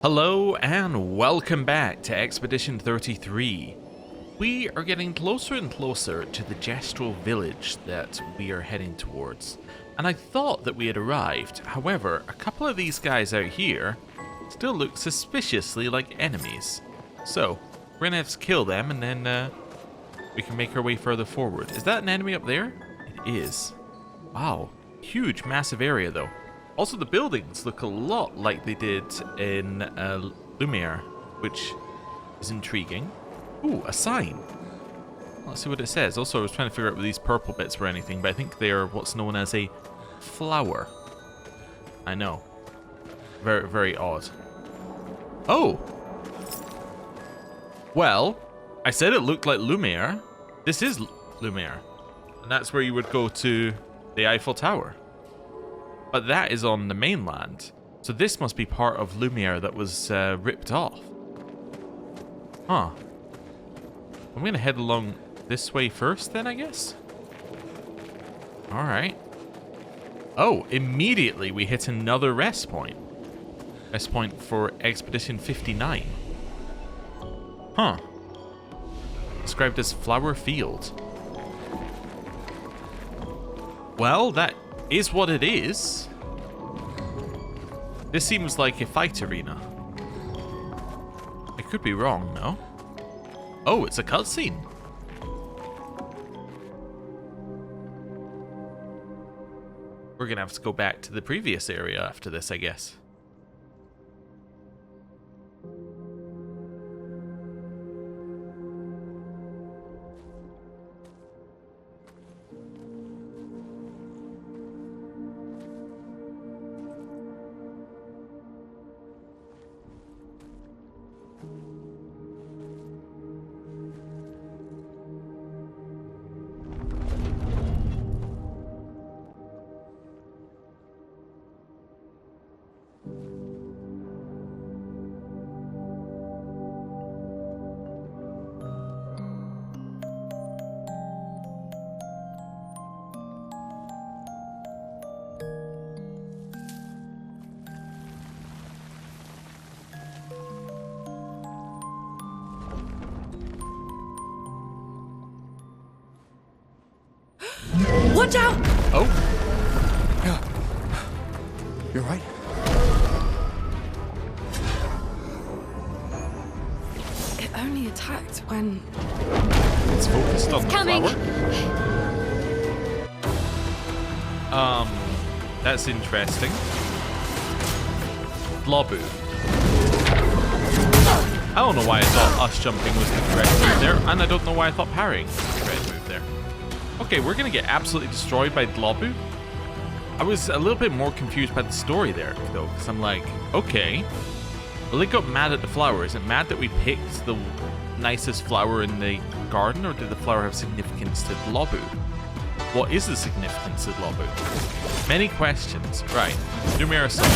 Hello and welcome back to Expedition 33. We are getting closer and closer to the gestural village that we are heading towards. And I thought that we had arrived. However, a couple of these guys out here still look suspiciously like enemies. So, we're gonna have to kill them and then we can make our way further forward. Is that an enemy up there? It is. Wow, huge, massive area though. Also, the buildings look a lot like they did in Lumiere, which is intriguing. Ooh, a sign. Let's see what it says. Also, I was trying to figure out what these purple bits were anything, but I think they are what's known as a flower. I know. Very, very odd. Oh! Well, I said it looked like Lumiere. This is Lumiere. And that's where you would go to the Eiffel Tower. But that is on the mainland. So this must be part of Lumiere that was ripped off. Huh. I'm going to head along this way first then, I guess? Alright. Oh, immediately we hit another rest point. Rest point for Expedition 59. Huh. Described as Flower Field. Well, that is what it is. This seems like a fight arena. I could be wrong, no? Oh, it's a cutscene. We're gonna have to go back to the previous area after this, I guess. Watch out! Oh. You're right. It only attacked when... It's focused on the coming. flower. That's interesting. Lobu. I don't know why I thought us jumping was the correct move there, and I don't know why I thought parrying was the correct move there. Okay, we're gonna get absolutely destroyed by Lobu. I was a little bit more confused by the story there, though, because I'm like, okay. Well, they got mad at the flower. Is it mad that we picked the nicest flower in the garden, or did the flower have significance to Lobu? What is the significance of Lobu? Many questions. Right. Lumiere Assault.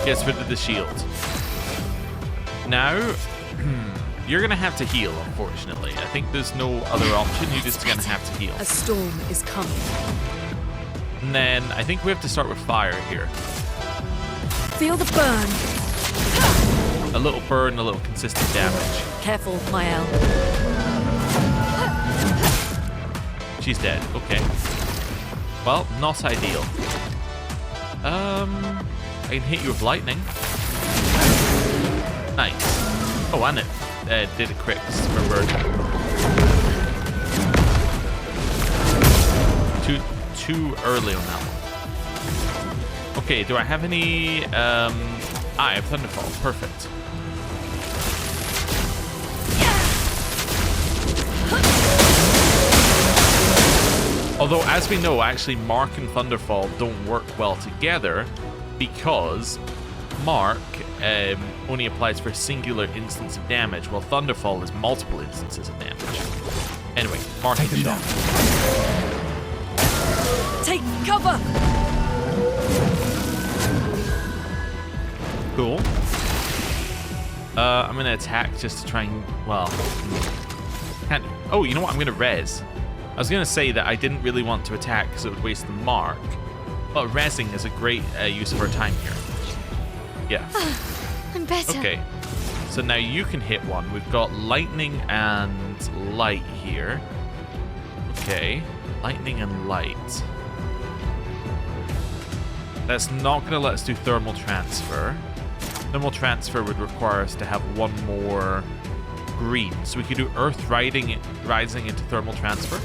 Gets rid of the shield. Now, you're going to have to heal, unfortunately. I think there's no other option. You're just going to have to heal. A storm is coming. And then I think we have to start with fire here. Feel the burn. A little burn, a little consistent damage. Careful, Maelle. She's dead. Okay. Well, not ideal. I can hit you with lightning. Nice. Oh, and it did a crit for bird. Too early on that one. Okay, do I have any... I have Thunderfall. Perfect. Although, as we know, actually Mark and Thunderfall don't work well together because Mark only applies for a singular instance of damage, while Thunderfall is multiple instances of damage. Anyway, Mark and shot. Take cover! Cool. I'm gonna attack just to try and, well, can't. Oh, you know what? I'm gonna res. I was gonna say that I didn't really want to attack because it would waste the mark, but resing is a great use of our time here. Yeah. I'm better. Okay. So now you can hit one. We've got lightning and light here. Okay. Lightning and light. That's not going to let us do thermal transfer. Thermal transfer would require us to have one more green. So we could do earth rising into thermal transfer.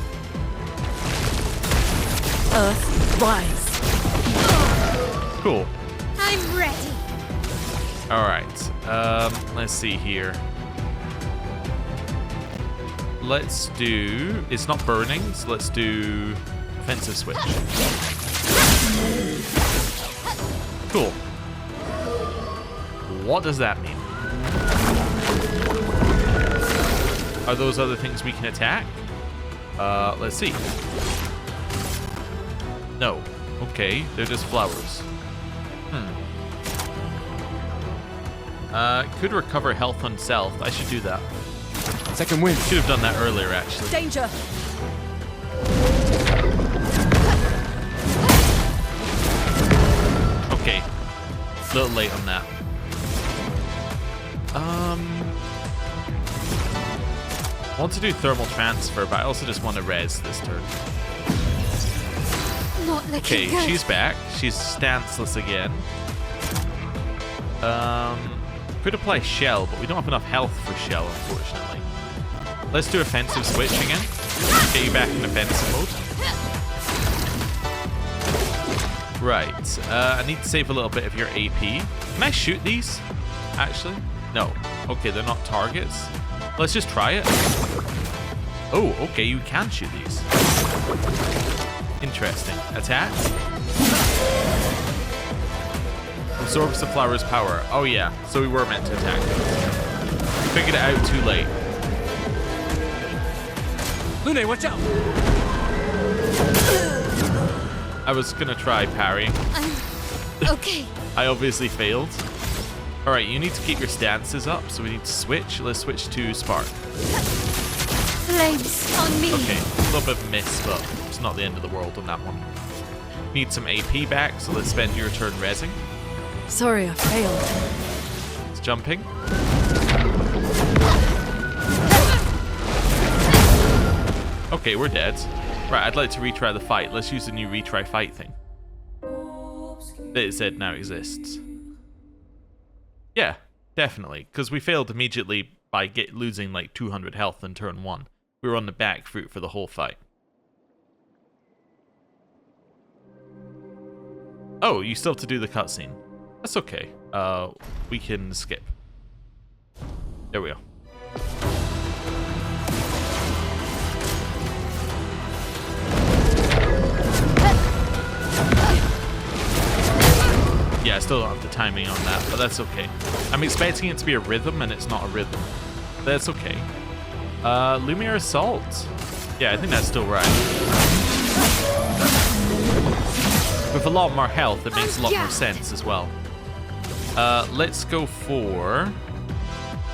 Earth, rise. Cool. I'm ready. Alright. Let's see here. Let's do... It's not burning, so let's do offensive switch. Cool. What does that mean? Are those other things we can attack? Let's see. No. Okay, they're just flowers. Could recover health on self. I should do that. Second wind. Should have done that earlier, actually. Danger. Okay. A little late on that. I want to do thermal transfer, but I also just want to res this turn. Not looking Okay, good. she's back. She's stanceless again. Could apply shell, but we don't have enough health for shell, unfortunately. Let's do offensive switch again. Get you back in offensive mode. Right. I need to save a little bit of your AP. Can I shoot these? Actually? No. Okay, they're not targets. Let's just try it. Oh, okay, you can shoot these. Interesting. Attack. Absorbs the flower's power. Oh yeah, so we were meant to attack those. Figured it out too late. Lune, watch out! I was gonna try parrying. Okay. I obviously failed. Alright, you need to keep your stances up, so we need to switch. Let's switch to Spark. Flames on me. Okay, a little bit of miss, but it's not the end of the world on that one. Need some AP back, so let's spend your turn rezzing. Sorry, I failed. It's jumping. Okay, we're dead. Right, I'd like to retry the fight. Let's use the new retry fight thing that it said now exists. Yeah, definitely. Because we failed immediately by losing like 200 health in turn 1. We were on the back foot for the whole fight. Oh, you still have to do the cutscene. That's okay. We can skip. There we go. Yeah, I still don't have the timing on that, but that's okay. I'm expecting it to be a rhythm, and it's not a rhythm. That's okay. Lumiere Assault. Yeah, I think that's still right. With a lot more health, it makes a lot more sense as well. Let's go for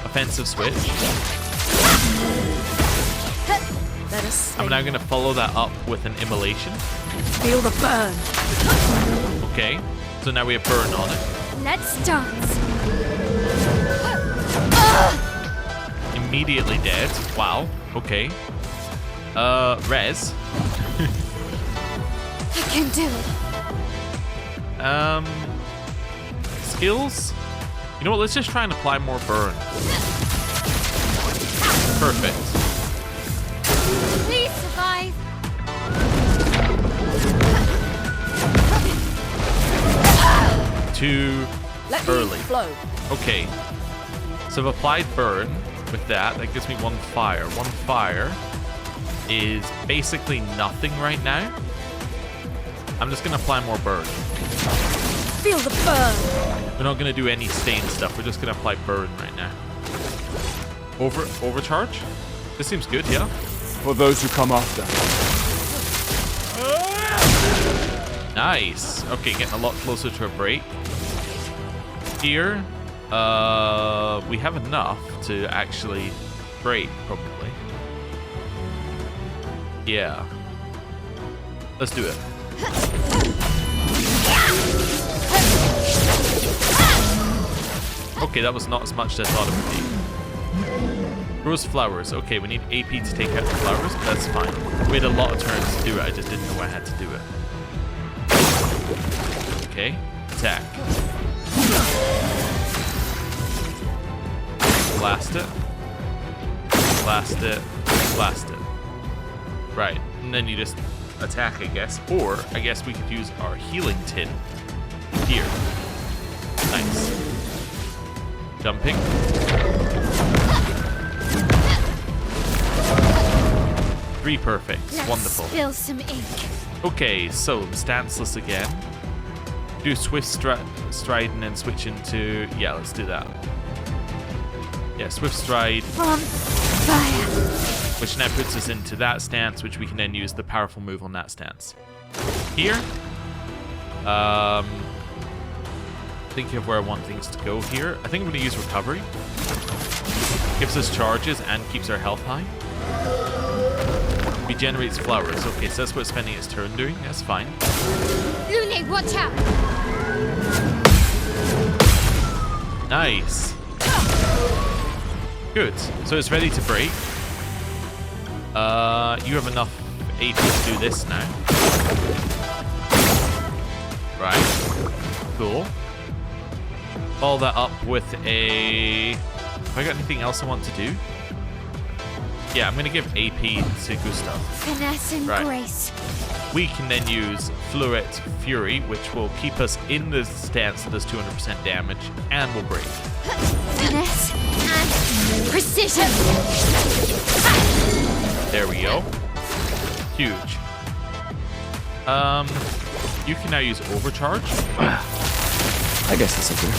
offensive switch. I'm now going to follow that up with an immolation. Feel the burn. Okay, so now we have burn on it. Let's dance. Immediately dead. Wow. Okay. Res. I can do it. Skills? You know what, let's just try and apply more burn. Perfect. Please survive. Too Let early. me flow. Okay. So I've applied burn with that. That gives me one fire. One fire is basically nothing right now. I'm just going to apply more burn. Feel the burn. We're not going to do any stain stuff. We're just going to apply burn right now. Overcharge? This seems good, yeah? For those who come after. Nice. Okay, getting a lot closer to a break. Here, we have enough to actually break, probably. Yeah. Let's do it. Okay, that was not as much as I thought it would be. Rose flowers. Okay, we need AP to take out the flowers, but that's fine. We had a lot of turns to do it, I just didn't know I had to do it. Okay, attack. Blast it. Blast it. Blast it. Right, and then you just attack, I guess. Or, I guess we could use our healing tin here. Nice. Jumping. Three perfects. Let's Wonderful. spill some ink. Okay, so stanceless again. Do swift stride and then switch into... Yeah, let's do that. Yeah, swift stride. On fire. Which now puts us into that stance, which we can then use the powerful move on that stance. Here. Thinking of where I want things to go here. I think I'm going to use recovery. Gives us charges and keeps our health high. Regenerates flowers. Okay, so that's what it's spending its turn doing. That's fine. Lune, watch out. Nice. Good. So it's ready to break. You have enough AP to do this now. Right. Cool. Follow that up with a... Have I got anything else I want to do? Yeah, I'm going to give AP to Gustav. Finesse and grace. We can then use Fluid Fury, which will keep us in the stance that does 200% damage, and will break. Finesse and precision. There we go. Huge. You can now use Overcharge. I guess that's okay.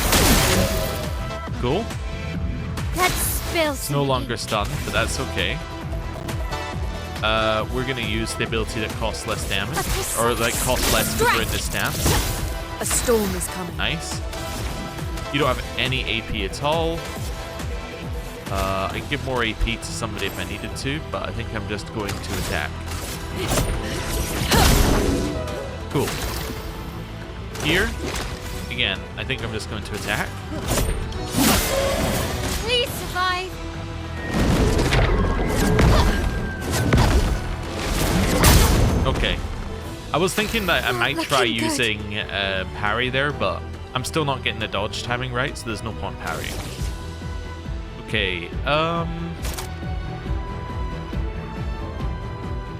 Cool. Let's spill It's some no ink. longer stunned, but that's okay. We're going to use the ability that costs less damage. Or, like, costs less because we're in this stance. A storm is coming. Nice. You don't have any AP at all. I can give more AP to somebody if I needed to, but I think I'm just going to attack. Cool. Here, again, I think I'm just going to attack. Please survive. Okay. I was thinking that I might try Looking good. using parry there, but I'm still not getting the dodge timing right, so there's no point parrying. Okay,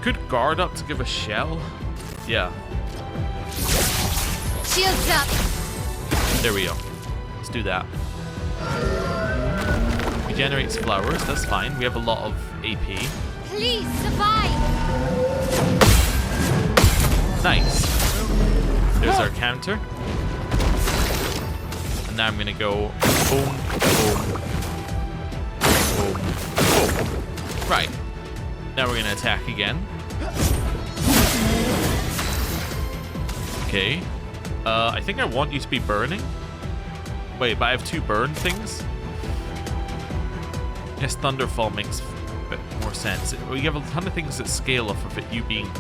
could guard up to give a shell? Yeah, Shields up. there we go. Let's do that. Regenerates flowers, that's fine. We have a lot of AP. Please survive. Nice. There's our counter. And now I'm gonna go boom, boom, boom, boom. Right. Now we're gonna attack again. Okay. I think I want you to be burning. Wait, but I have two burn things? Yes, Thunderfall makes a bit more sense. You have a ton of things that scale off of it, you being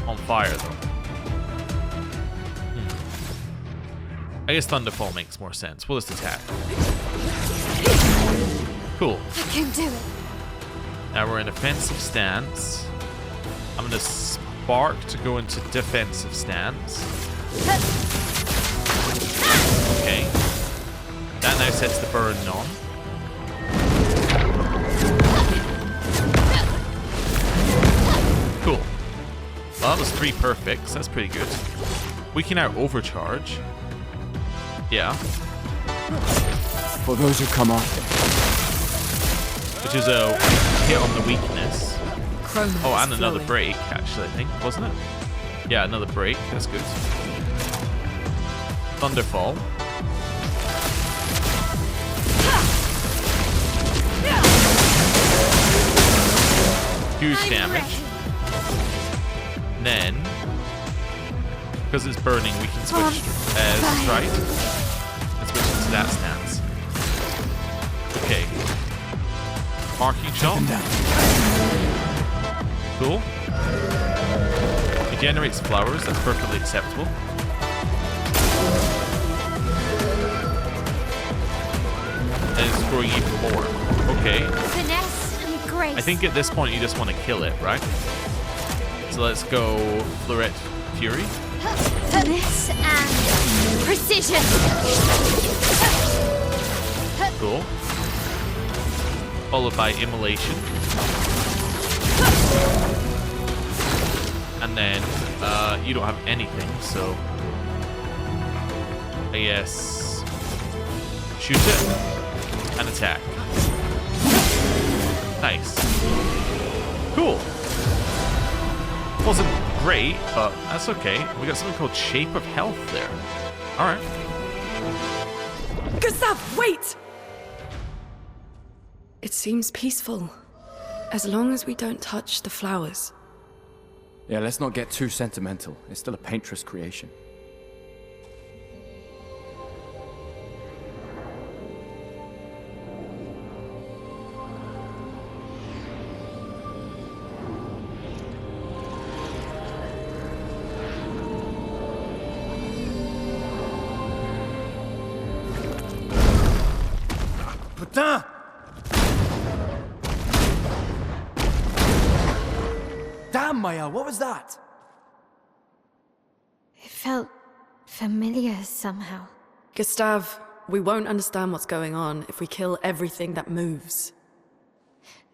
on fire, though. I guess Thunderfall makes more sense. We'll just attack. Cool. I can do it. Now we're in offensive stance. I'm going to spark to go into defensive stance. Okay. That now sets the burn on. Cool. Well, that was 3 perfects. That's pretty good. We can now overcharge. Yeah. For those who come after. Which is a hit on the weakness. Chromatic Oh, and another flowing. break, actually, I think, wasn't it? Yeah, another break. That's good. Thunderfall. Huge I'm damage. ready. And then, because it's burning, we can switch Fire. stride. Let's switch into that stance. Okay. Marking shot. Cool. It generates flowers. That's perfectly acceptable. growing even more. Okay. Finesse and grace. I think at this point you just want to kill it, right? So let's go Fleuret Fury. Finesse and precision. Cool. Followed by Immolation. And then you don't have anything, so I guess shoot it and attack. Nice. Cool. Wasn't great, but that's okay. We got something called Shape of Health there. Alright. Gustav, wait! It seems peaceful. As long as we don't touch the flowers. Yeah, let's not get too sentimental. It's still a Paintress creation. Putain! Damn, Maelle, what was that? It felt familiar somehow. Gustav, we won't understand what's going on if we kill everything that moves.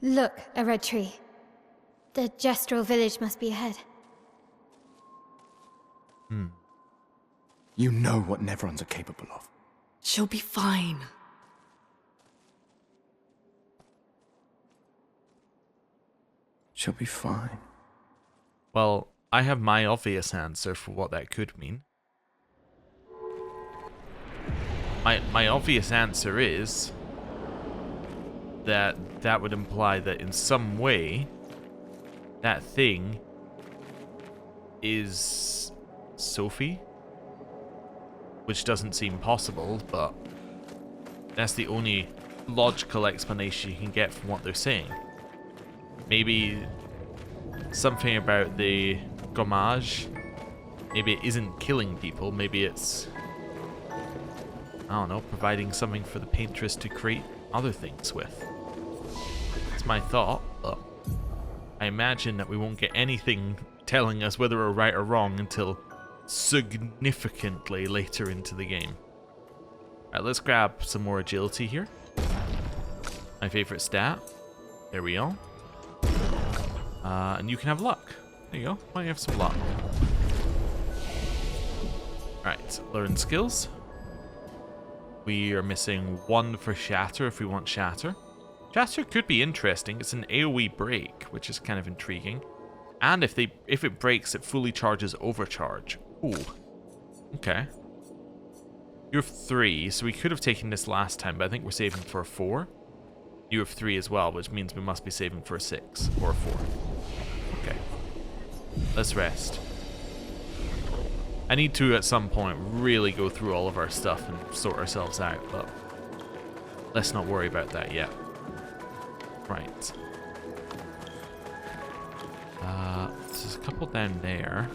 Look, a red tree. The gestural village must be ahead. You know what Nevrons are capable of. She'll be fine. She'll be fine. Well, I have my obvious answer for what that could mean. My obvious answer is that would imply that in some way that thing is Sophie, which doesn't seem possible, but that's the only logical explanation you can get from what they're saying. Maybe something about the gommage. Maybe it isn't killing people. Maybe it's, I don't know, providing something for the Paintress to create other things with. It's my thought, but I imagine that we won't get anything telling us whether we're right or wrong until significantly later into the game. Alright, let's grab some more agility here. My favorite stat. There we go. And you can have luck. There you go. Why don't you have some luck? Alright, learn skills. We are missing 1 for Shatter if we want Shatter. Shatter could be interesting. It's an AoE break, which is kind of intriguing. And if it breaks, it fully charges Overcharge. Ooh. Okay. You have 3, so we could have taken this last time, but I think we're saving for a 4. You have 3 as well, which means we must be saving for a 6 or a 4. Okay. Let's rest. I need to, at some point, really go through all of our stuff and sort ourselves out, but let's not worry about that yet. Right. There's a couple down there.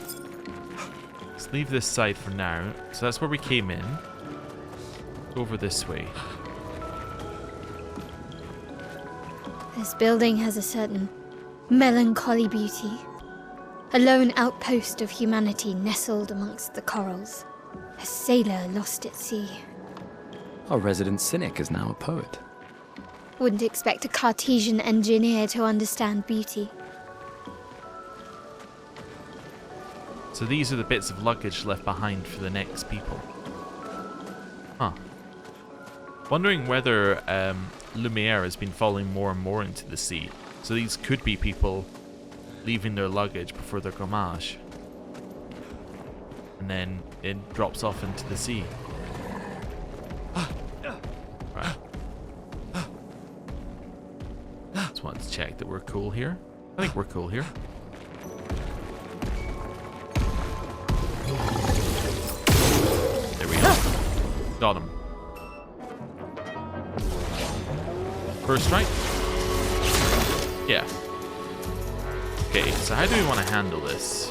Let's leave this side for now. So that's where we came in. Go over this way. This building has a certain melancholy beauty. A lone outpost of humanity nestled amongst the corals. A sailor lost at sea. Our resident cynic is now a poet. Wouldn't expect a Cartesian engineer to understand beauty. So these are the bits of luggage left behind for the next people. Huh. Wondering whether Lumiere has been falling more and more into the sea. So these could be people leaving their luggage before their gommage. And then it drops off into the sea. Right. Just wanted to check that we're cool here. I think we're cool here. There we go. Got him. First strike? Yeah. Okay, so how do we want to handle this?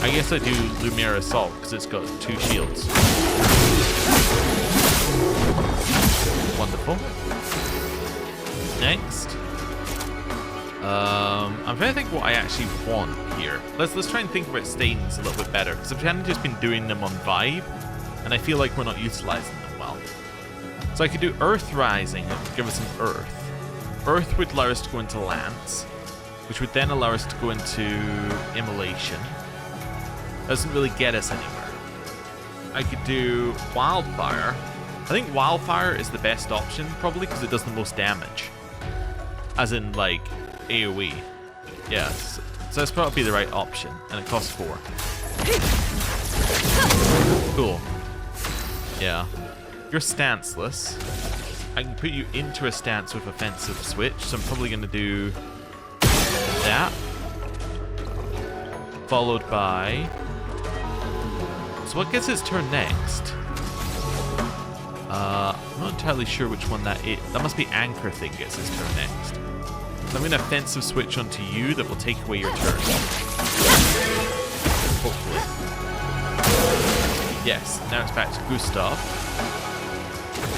I guess I do Lumiere Assault because it's got 2 shields. Wonderful. Next. I'm trying to think what I actually want here. Let's try and think about stains a little bit better, because I've kind of just been doing them on vibe, and I feel like we're not utilizing them well. So I could do Earth Rising, that would give us an Earth. Earth would allow us to go into Lance, which would then allow us to go into Immolation. Doesn't really get us anywhere. I could do Wildfire. I think Wildfire is the best option, probably, because it does the most damage. As in, like, AoE. Yeah, so that's probably the right option, and it costs 4. Cool. Yeah. You're stanceless. I can put you into a stance with offensive switch, so I'm probably going to do that. Followed by... So what gets his turn next? I'm not entirely sure which one that is. That must be Anchor thing gets his turn next. So I'm going to offensive switch onto you that will take away your turn. Hopefully. Yes, now it's back to Gustav.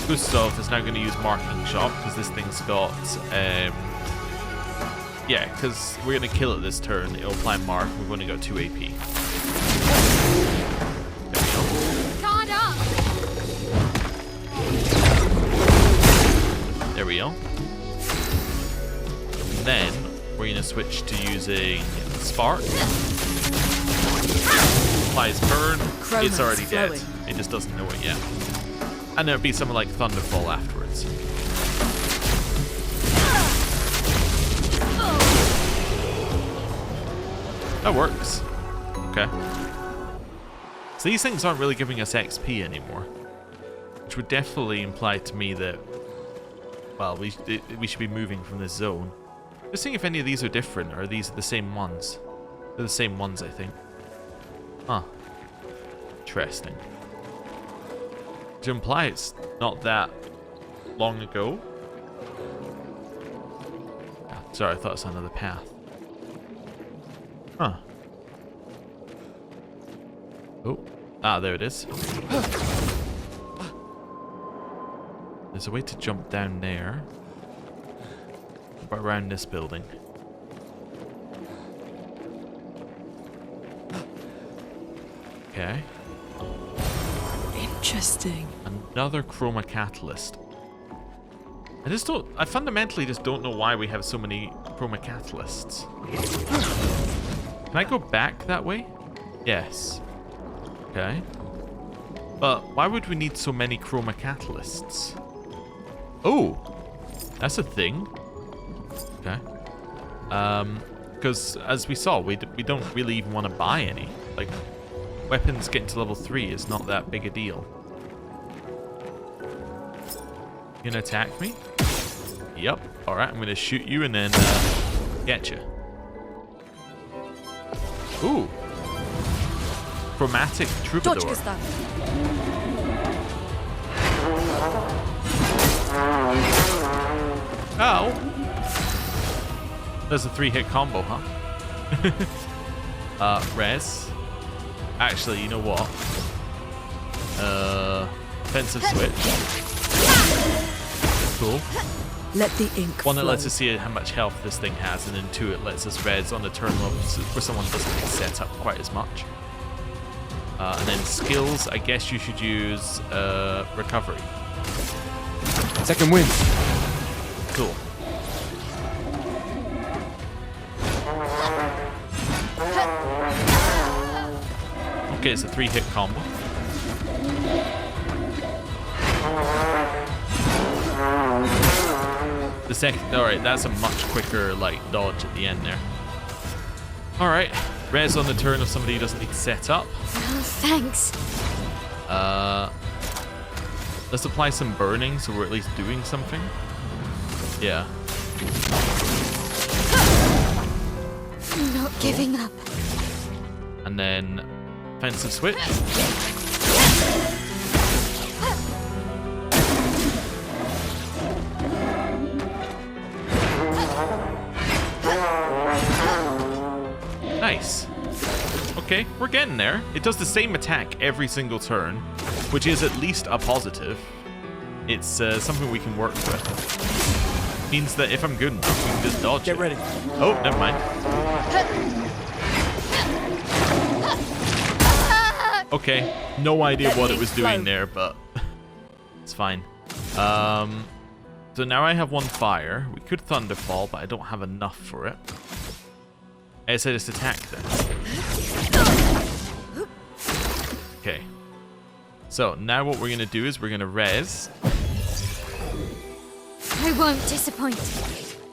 Gustav is now going to use Marking Shot because this thing's got... yeah, because we're going to kill it this turn. It'll apply Mark. We've only got 2 AP. There we go. Guard up! There we go. And then we're going to switch to using Spark. Applies Burn. It's already dead. It just doesn't know it yet. And there'll be something like Thunderfall afterwards. That works. Okay. So these things aren't really giving us XP anymore. Which would definitely imply to me that, well, we should be moving from this zone. Just seeing if any of these are different, or are these the same ones? They're the same ones, I think. Huh. Interesting. To imply it's not that long ago. Ah, sorry, I thought it was another path. Huh. Oh. Ah, there it is. There's a way to jump down there. But around this building. Okay. Interesting. Another Chroma Catalyst. I fundamentally just don't know why we have so many Chroma Catalysts. Can I go back that way? Yes. Okay. But why would we need so many Chroma Catalysts? Oh! That's a thing. Okay. Because as we saw, we don't really even want to buy any. Like, weapons getting to level 3 is not that big a deal. You gonna attack me? Yep. Alright, I'm gonna shoot you and then get you. Ooh. Chromatic Troubadour. Oh. There's a 3-hit combo, huh? Res. Actually, you know what? Offensive switch. Cool. Let the ink One that flow. lets us see how much health this thing has, and then 2, it lets us res on the turn where someone doesn't get set up quite as much. And then skills, I guess you should use recovery. Second wind. Cool. Okay, it's a 3-hit combo. The second, alright, that's a much quicker, like, dodge at the end there. Alright, res on the turn of somebody who doesn't need to set up. Oh, thanks. Let's apply some burning so we're at least doing something. Yeah. Not giving up. And then offensive switch. Nice. Okay, we're getting there. It does the same attack every single turn, which is at least a positive. it's something we can work with. Means that if I'm good enough, we can just dodge Get it. ready. Oh, never mind. Okay, no idea what it was doing there, but it's fine. So now I have one fire. We could Thunderfall, but I don't have enough for it. I said just attack then. Okay. So now what we're gonna do is we're gonna res I won't disappoint.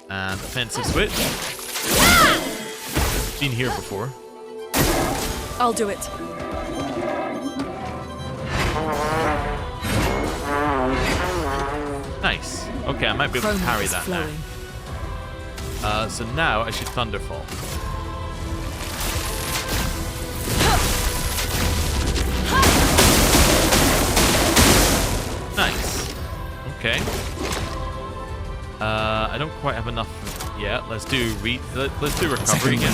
and offensive switch. Been here before. I'll do it. Nice. Okay, I might be able to parry that now. So now I should Thunderfall. Nice. Okay. I don't quite have enough yet. Let's do recovery again.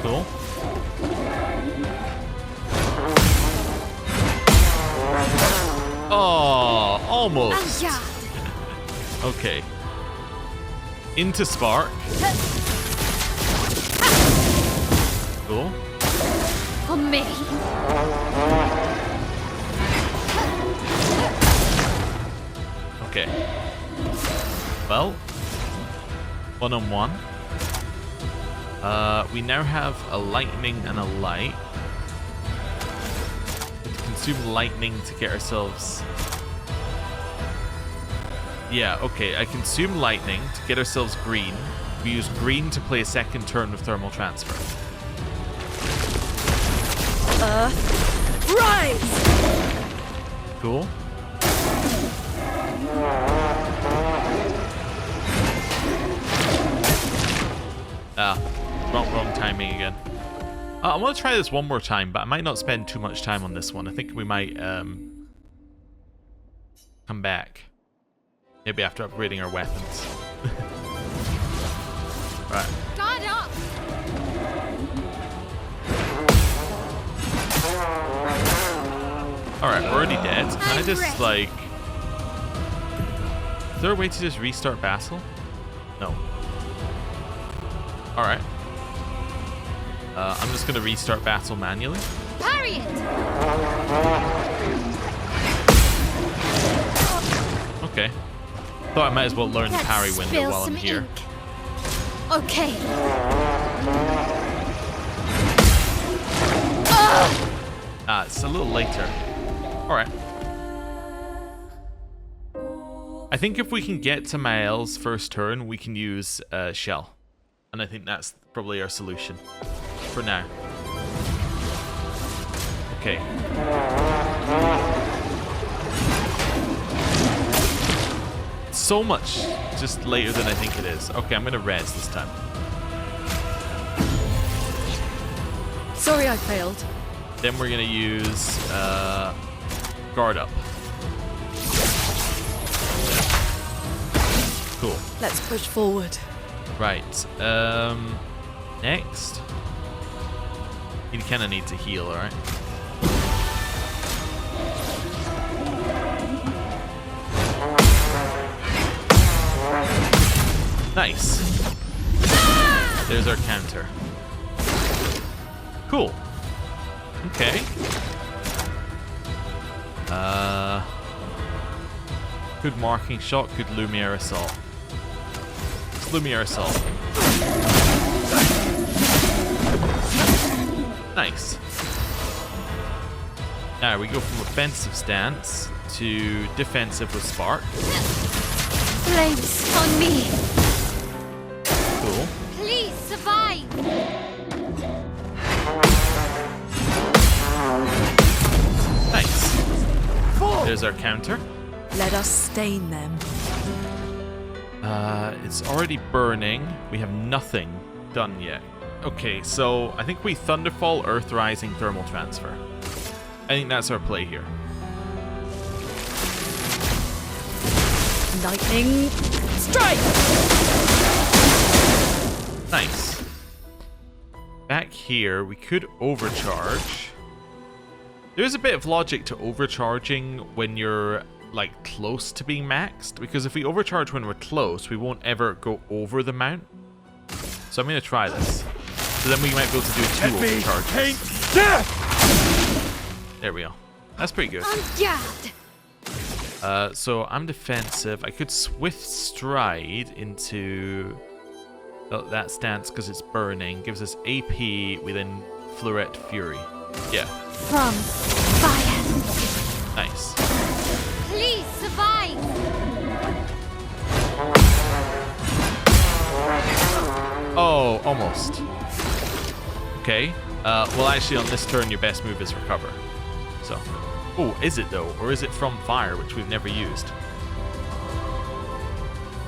Cool. Oh, almost. Okay. Into Spark. Cool. For me. Okay. Well, one-on-one. We now have a lightning and a light. Consume lightning to get ourselves... Yeah, okay, I consume lightning to get ourselves green. We use green to play a second turn of thermal transfer. Rise! Cool. Ah, wrong timing again. I want to try this one more time, but I might not spend too much time on this one. I think we might come back. Maybe after upgrading our weapons. Right. Guard up! Alright, we're already dead. Can I just, like... Is there a way to just restart Vassal? No. Alright. I'm just going to restart Vassal manually. Parry it! Okay. Thought I might as well learn the Let's parry window spill while I'm some here. ink. Okay. Ah, it's a little later. Alright. I think if we can get to Maelle's first turn, we can use Shell. And I think that's probably our solution. For now. Okay. So much just later than I think it is. Okay, I'm going to res this time. Sorry I failed. Then we're going to use guard up. Cool. Let's push forward. Right. Next. You kind of need to heal, alright? Nice. There's our counter. Cool. Okay. Good marking shot, good Lumiere assault. It's Lumiere assault. Nice. Now we go from offensive stance to defensive with Spark. Flames on me. Cool. Please survive. Nice. There's our counter. Let us stain them. It's already burning. We have nothing done yet. Okay, so I think we Thunderfall, Earth Rising, Thermal Transfer. I think that's our play here. Lightning strike! Nice. Back here, we could overcharge. There's a bit of logic to overcharging when you're like close to being maxed, because if we overcharge when we're close, we won't ever go over the mount. So I'm going to try this. So then we might be able to do 2 overcharges. There we go. That's pretty good. So I'm defensive. I could swift stride into that stance because it's burning. Gives us AP. We then Fleuret Fury. Yeah. From fire. Nice. Please survive. Oh, almost. Okay. Well, actually, on this turn, your best move is recover. So. Oh, is it though? Or is it from fire, which we've never used?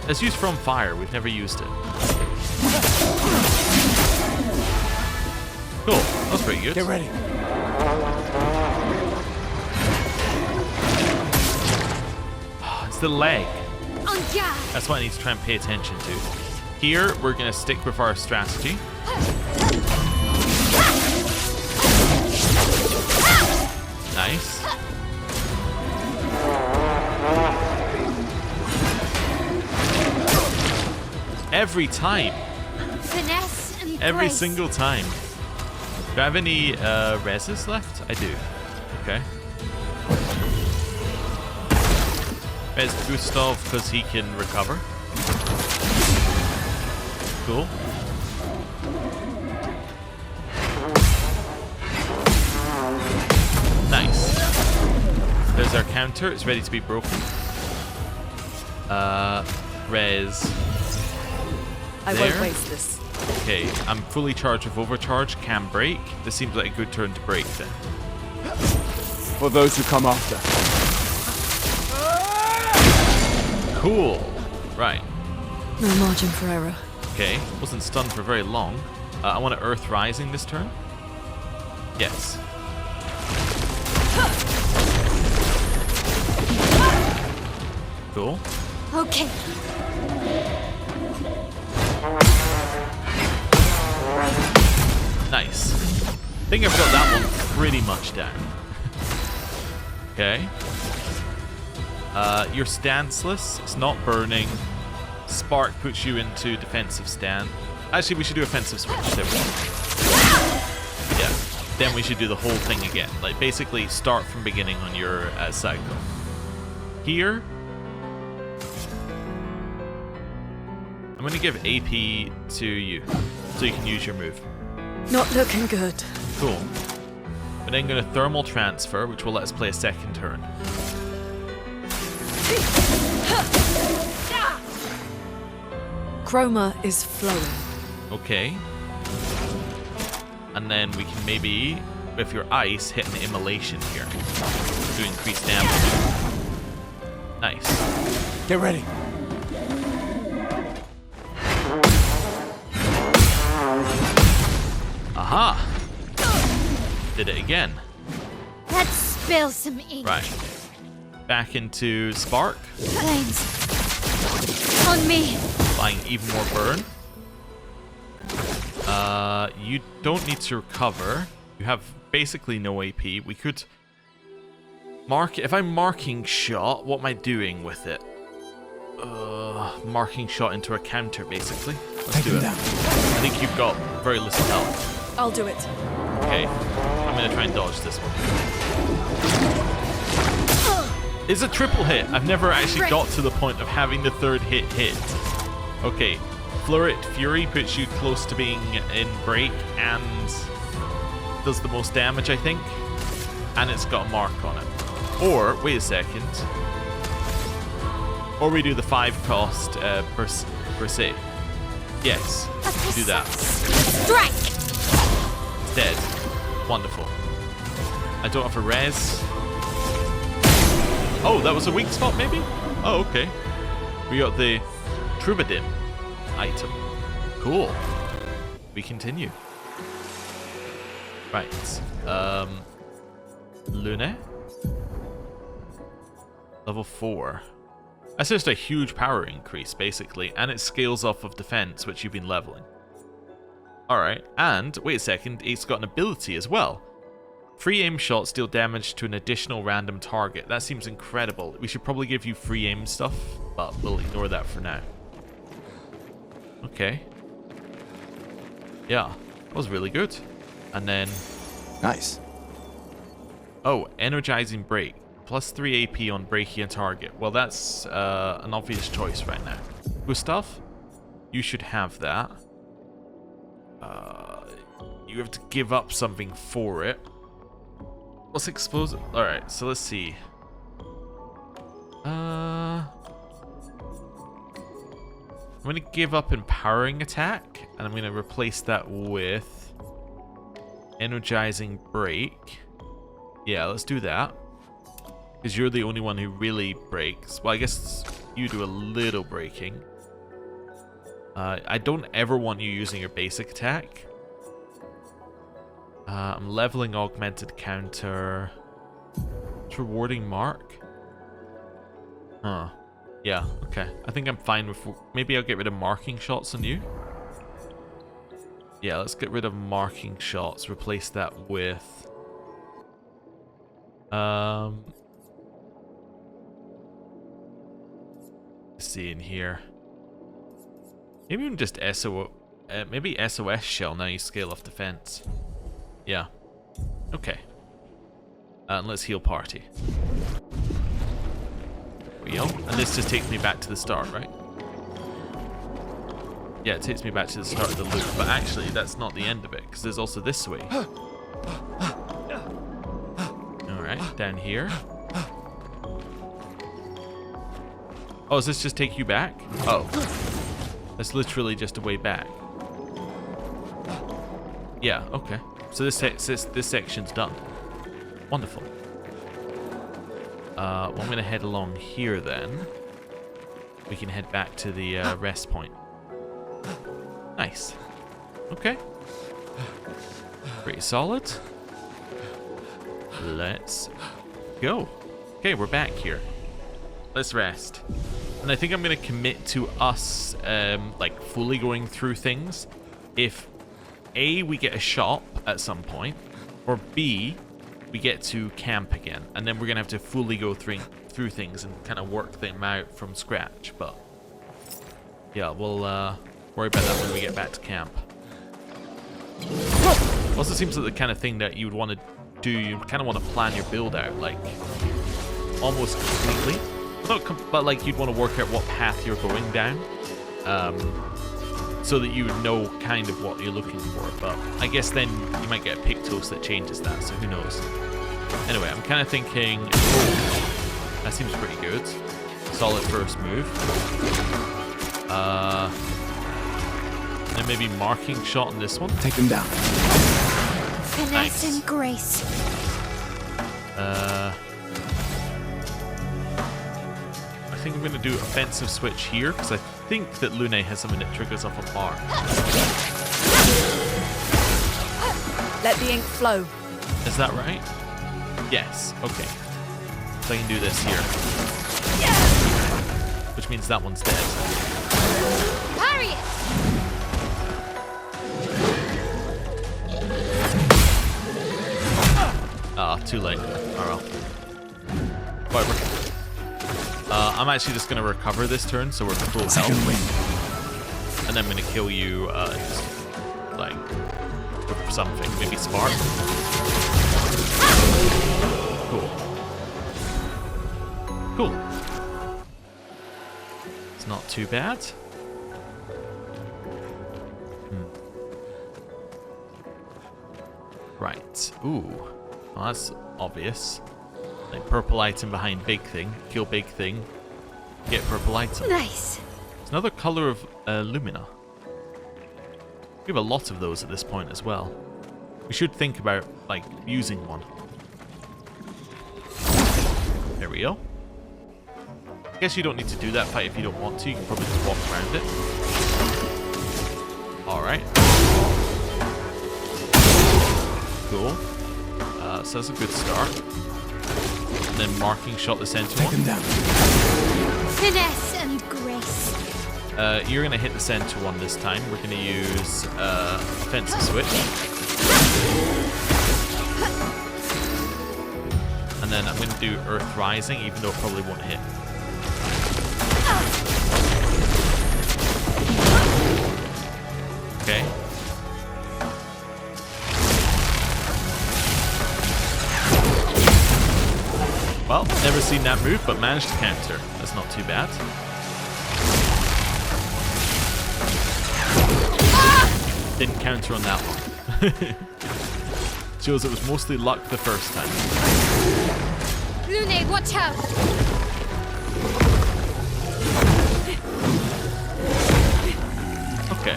Let's use from fire. We've never used it. Cool. That was pretty good. Get ready. It's the leg. On guard. That's what I need to try and pay attention to. Here, we're going to stick with our strategy. Nice. Every time. Finesse and Every grace. single time. Do I have any reses left? I do. Okay. Res Gustav because he can recover. Cool. Nice. There's our counter. It's ready to be broken. Res. I There. won't waste this. Okay, I'm fully charged with overcharge. Can break. This seems like a good turn to break then. For those who come after. Cool. Right. No margin for error. Okay. Wasn't stunned for very long. I want to Earth Rising this turn. Yes. Cool. Okay. Nice. I think I've got that one pretty much down. Okay. You're stanceless. It's not burning. Spark puts you into defensive stand. Actually, we should do offensive switch. There we go. Yeah. Then we should do the whole thing again. Like, basically, start from beginning on your cycle. Here. I'm going to give AP to you, so you can use your move. Not looking good. Cool. We're then going to thermal transfer, which will let us play a second turn. Chroma is flowing. Okay. And then we can maybe, with your ice, hit an immolation here to increase damage. Nice. Get ready. Aha! Did it again. Let's spill some ink. Right. Back into Spark. Flames. On me. Applying even more burn. You don't need to recover. You have basically no AP. We could mark. If I'm marking shot, what am I doing with it? Marking shot into a counter, basically. Let's do it. I think you've got very little health. I'll do it. Okay. I'm gonna try and dodge this one. It's a triple hit. I've never actually got to the point of having the third hit. Okay. Fleuret Fury puts you close to being in break and does the most damage, I think. And it's got a mark on it. Or, wait a second. Or we do the 5 cost per se. Yes, do that. Strike. Dead. Wonderful. I don't have a res. Oh, that was a weak spot, maybe? Oh, okay. We got the Troubadour item. Cool. We continue. Right. Lune? Level 4. That's just a huge power increase, basically, and it scales off of defense, which you've been leveling. Alright, and, wait a second, it's got an ability as well. Free aim shots deal damage to an additional random target. That seems incredible. We should probably give you free aim stuff, but we'll ignore that for now. Okay. Yeah, that was really good. And then... Nice. Oh, energizing break. Plus 3 AP on breaking a target. Well, that's an obvious choice right now. Gustav, you should have that. You have to give up something for it. Let's expose it. Alright, so let's see. I'm going to give up empowering attack, and I'm going to replace that with energizing break. Yeah, let's do that. Because you're the only one who really breaks. Well, I guess you do a little breaking. I don't ever want you using your basic attack. I'm leveling augmented counter. It's rewarding mark. Huh. Yeah, okay. I think I'm fine with... Maybe I'll get rid of marking shots on you. Yeah, let's get rid of marking shots. Replace that with... Let's see in here. Maybe even just maybe SOS shell, now you scale off defense. Yeah. Okay. And let's heal party. There we go. And this just takes me back to the start, right? Yeah, it takes me back to the start of the loop. But actually, that's not the end of it, because there's also this way. Alright, down here. Oh, does this just take you back? Oh. That's literally just a way back. Yeah, okay. So this section's done. Wonderful. Well, I'm going to head along here then. We can head back to the rest point. Nice. Okay. Pretty solid. Let's go. Okay, we're back here. Let's rest. And I think I'm going to commit to us, like, fully going through things if A, we get a shop at some point, or B, we get to camp again. And then we're going to have to fully go through things and kind of work them out from scratch. But, yeah, we'll worry about that when we get back to camp. Also seems like the kind of thing that you would want to do. You kind of want to plan your build out, like, almost completely. But like you'd want to work out what path you're going down, so that you know kind of what you're looking for. But I guess then you might get a Pictos that changes that, so who knows. Anyway, I'm kind of thinking, oh, that seems pretty good. Solid first move. Then maybe marking shot on this one. Take him down. Finesse Nice. and grace. I think I'm going to do offensive switch here, because I think that Lune has something that triggers off a bar. Let the ink flow. Is that right? Yes. Okay. So I can do this here. Which means that one's dead. Parry it! Ah, too late. Oh well. Whatever. I'm actually just going to recover this turn, so we're full health. And then I'm going to kill you, just, like, with something. Maybe Spark. Cool. Cool. It's not too bad. Right. Ooh. Well, that's obvious. Like, purple item behind big thing. Kill big thing. Get purple item. Nice. It's another color of Lumina. We have a lot of those at this point as well. We should think about, like, using one. There we go. I guess you don't need to do that fight if you don't want to. You can probably just walk around it. Alright. Cool. So that's a good start. And then marking shot the center one. Take him down. Finesse and grace. You're going to hit the center one this time. We're going to use offensive switch. And then I'm going to do Earth Rising, even though it probably won't hit. Okay. Well, never seen that move, but managed to counter. That's not too bad. Didn't counter on that one. Shows it was mostly luck the first time. Lune, watch out! Okay.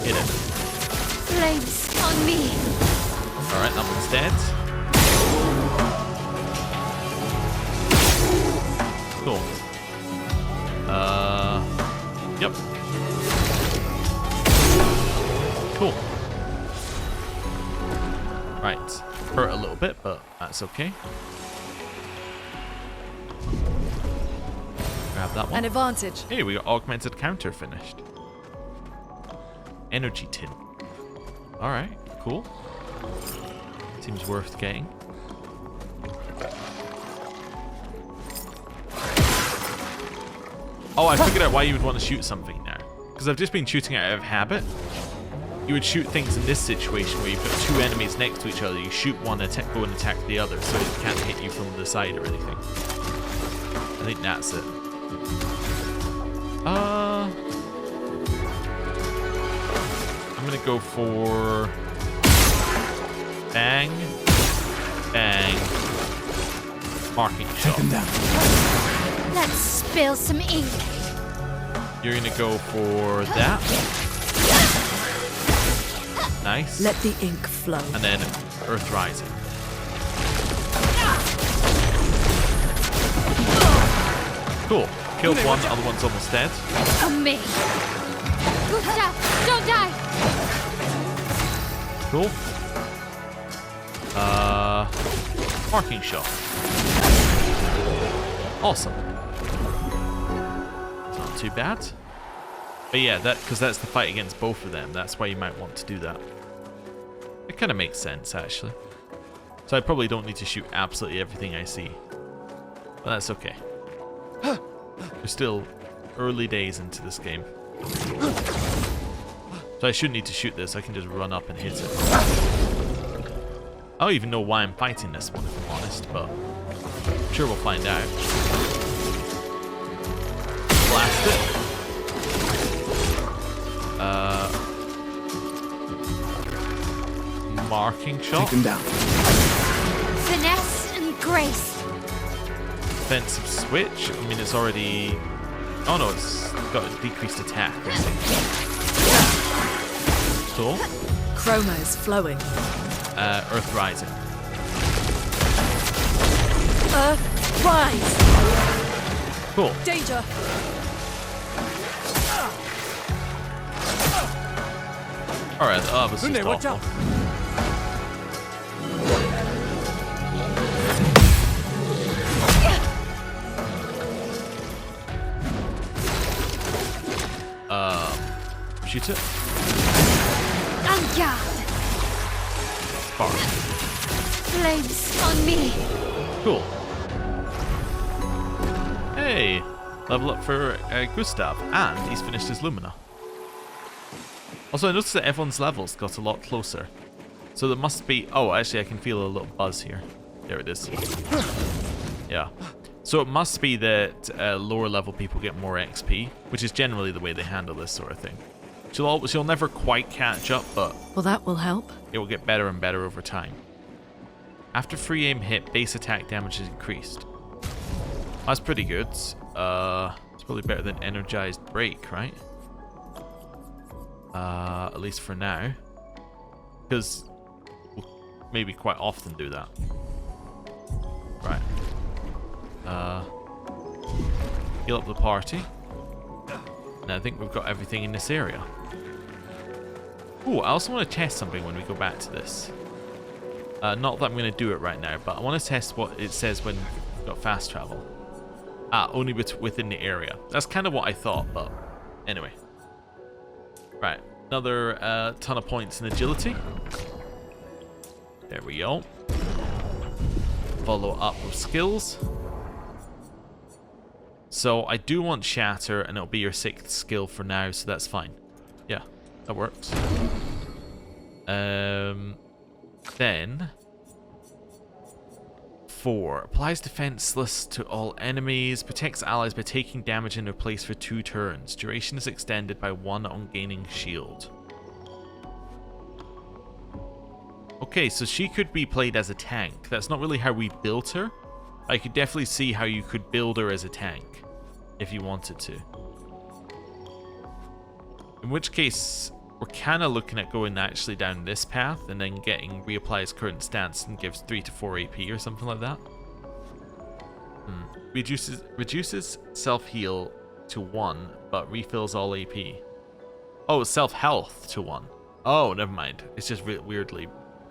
Hit it. Flames on me! Alright, that one's dead. Cool. Yep. Cool. Right. Hurt a little bit, but that's okay. Grab that one. An advantage. Hey, we got augmented counter finished. Energy tin. Alright, cool. Seems worth getting. Oh, I figured out why you would want to shoot something now. Because I've just been shooting out of habit. You would shoot things in this situation where you've got two enemies next to each other. You shoot one, go and attack the other, so it can't hit you from the side or anything. I think that's it. I'm gonna go for bang, bang, marking shot. Let's spill some ink. You're gonna go for that. Nice. Let the ink flow. And then Earth Rising. Cool. Killed one, the other one's almost dead. On me. Gustav, don't die. Cool. Marking shot. Awesome. It's not too bad. But yeah, because that's the fight against both of them. That's why you might want to do that. It kind of makes sense, actually. So I probably don't need to shoot absolutely everything I see. But that's okay. We're still early days into this game. So I shouldn't need to shoot this. I can just run up and hit it. I don't even know why I'm fighting this one, if I'm honest, but I'm sure we'll find out. Blast it. Marking shot. Take him down. Finesse and grace. Defensive switch. I mean, it's already. Oh no, it's got a decreased attack. I think. Cool. Chroma is flowing. Earth Rising. Rise! Cool. Danger! Alright, that was just watch awful. out. Shoot it. En garde. Spark. Flames on me. Cool. Hey! Level up for Gustav, and he's finished his Lumina. Also, I noticed that everyone's levels got a lot closer. So there must be... Oh, actually, I can feel a little buzz here. There it is. Yeah. So it must be that lower level people get more XP, which is generally the way they handle this sort of thing. She'll never quite catch up, but... Well, that will help. It will get better and better over time. After free aim hit, base attack damage is increased. That's pretty good. It's probably better than energized break, right? At least for now. Because we'll maybe quite often do that. Right. Heal up the party. And I think we've got everything in this area. Ooh, I also want to test something when we go back to this. Not that I'm going to do it right now, but I want to test what it says when we've got fast travel. Only within the area. That's kind of what I thought, but anyway. Right. another ton of points in agility. There we go. Follow up with skills. So I do want Shatter, and it'll be your 6th skill for now, so that's fine. Yeah, that works. Then 4. Applies defenseless to all enemies. Protects allies by taking damage in their place for 2 turns. Duration is extended by 1 on gaining shield. Okay, so she could be played as a tank. That's not really how we built her. I could definitely see how you could build her as a tank if you wanted to. In which case, we're kind of looking at going actually down this path and then getting reapplies current stance and gives 3 to 4 AP or something like that. Reduces self-heal to 1, but refills all AP. Oh, self-health to 1. Oh, never mind. It's just weirdly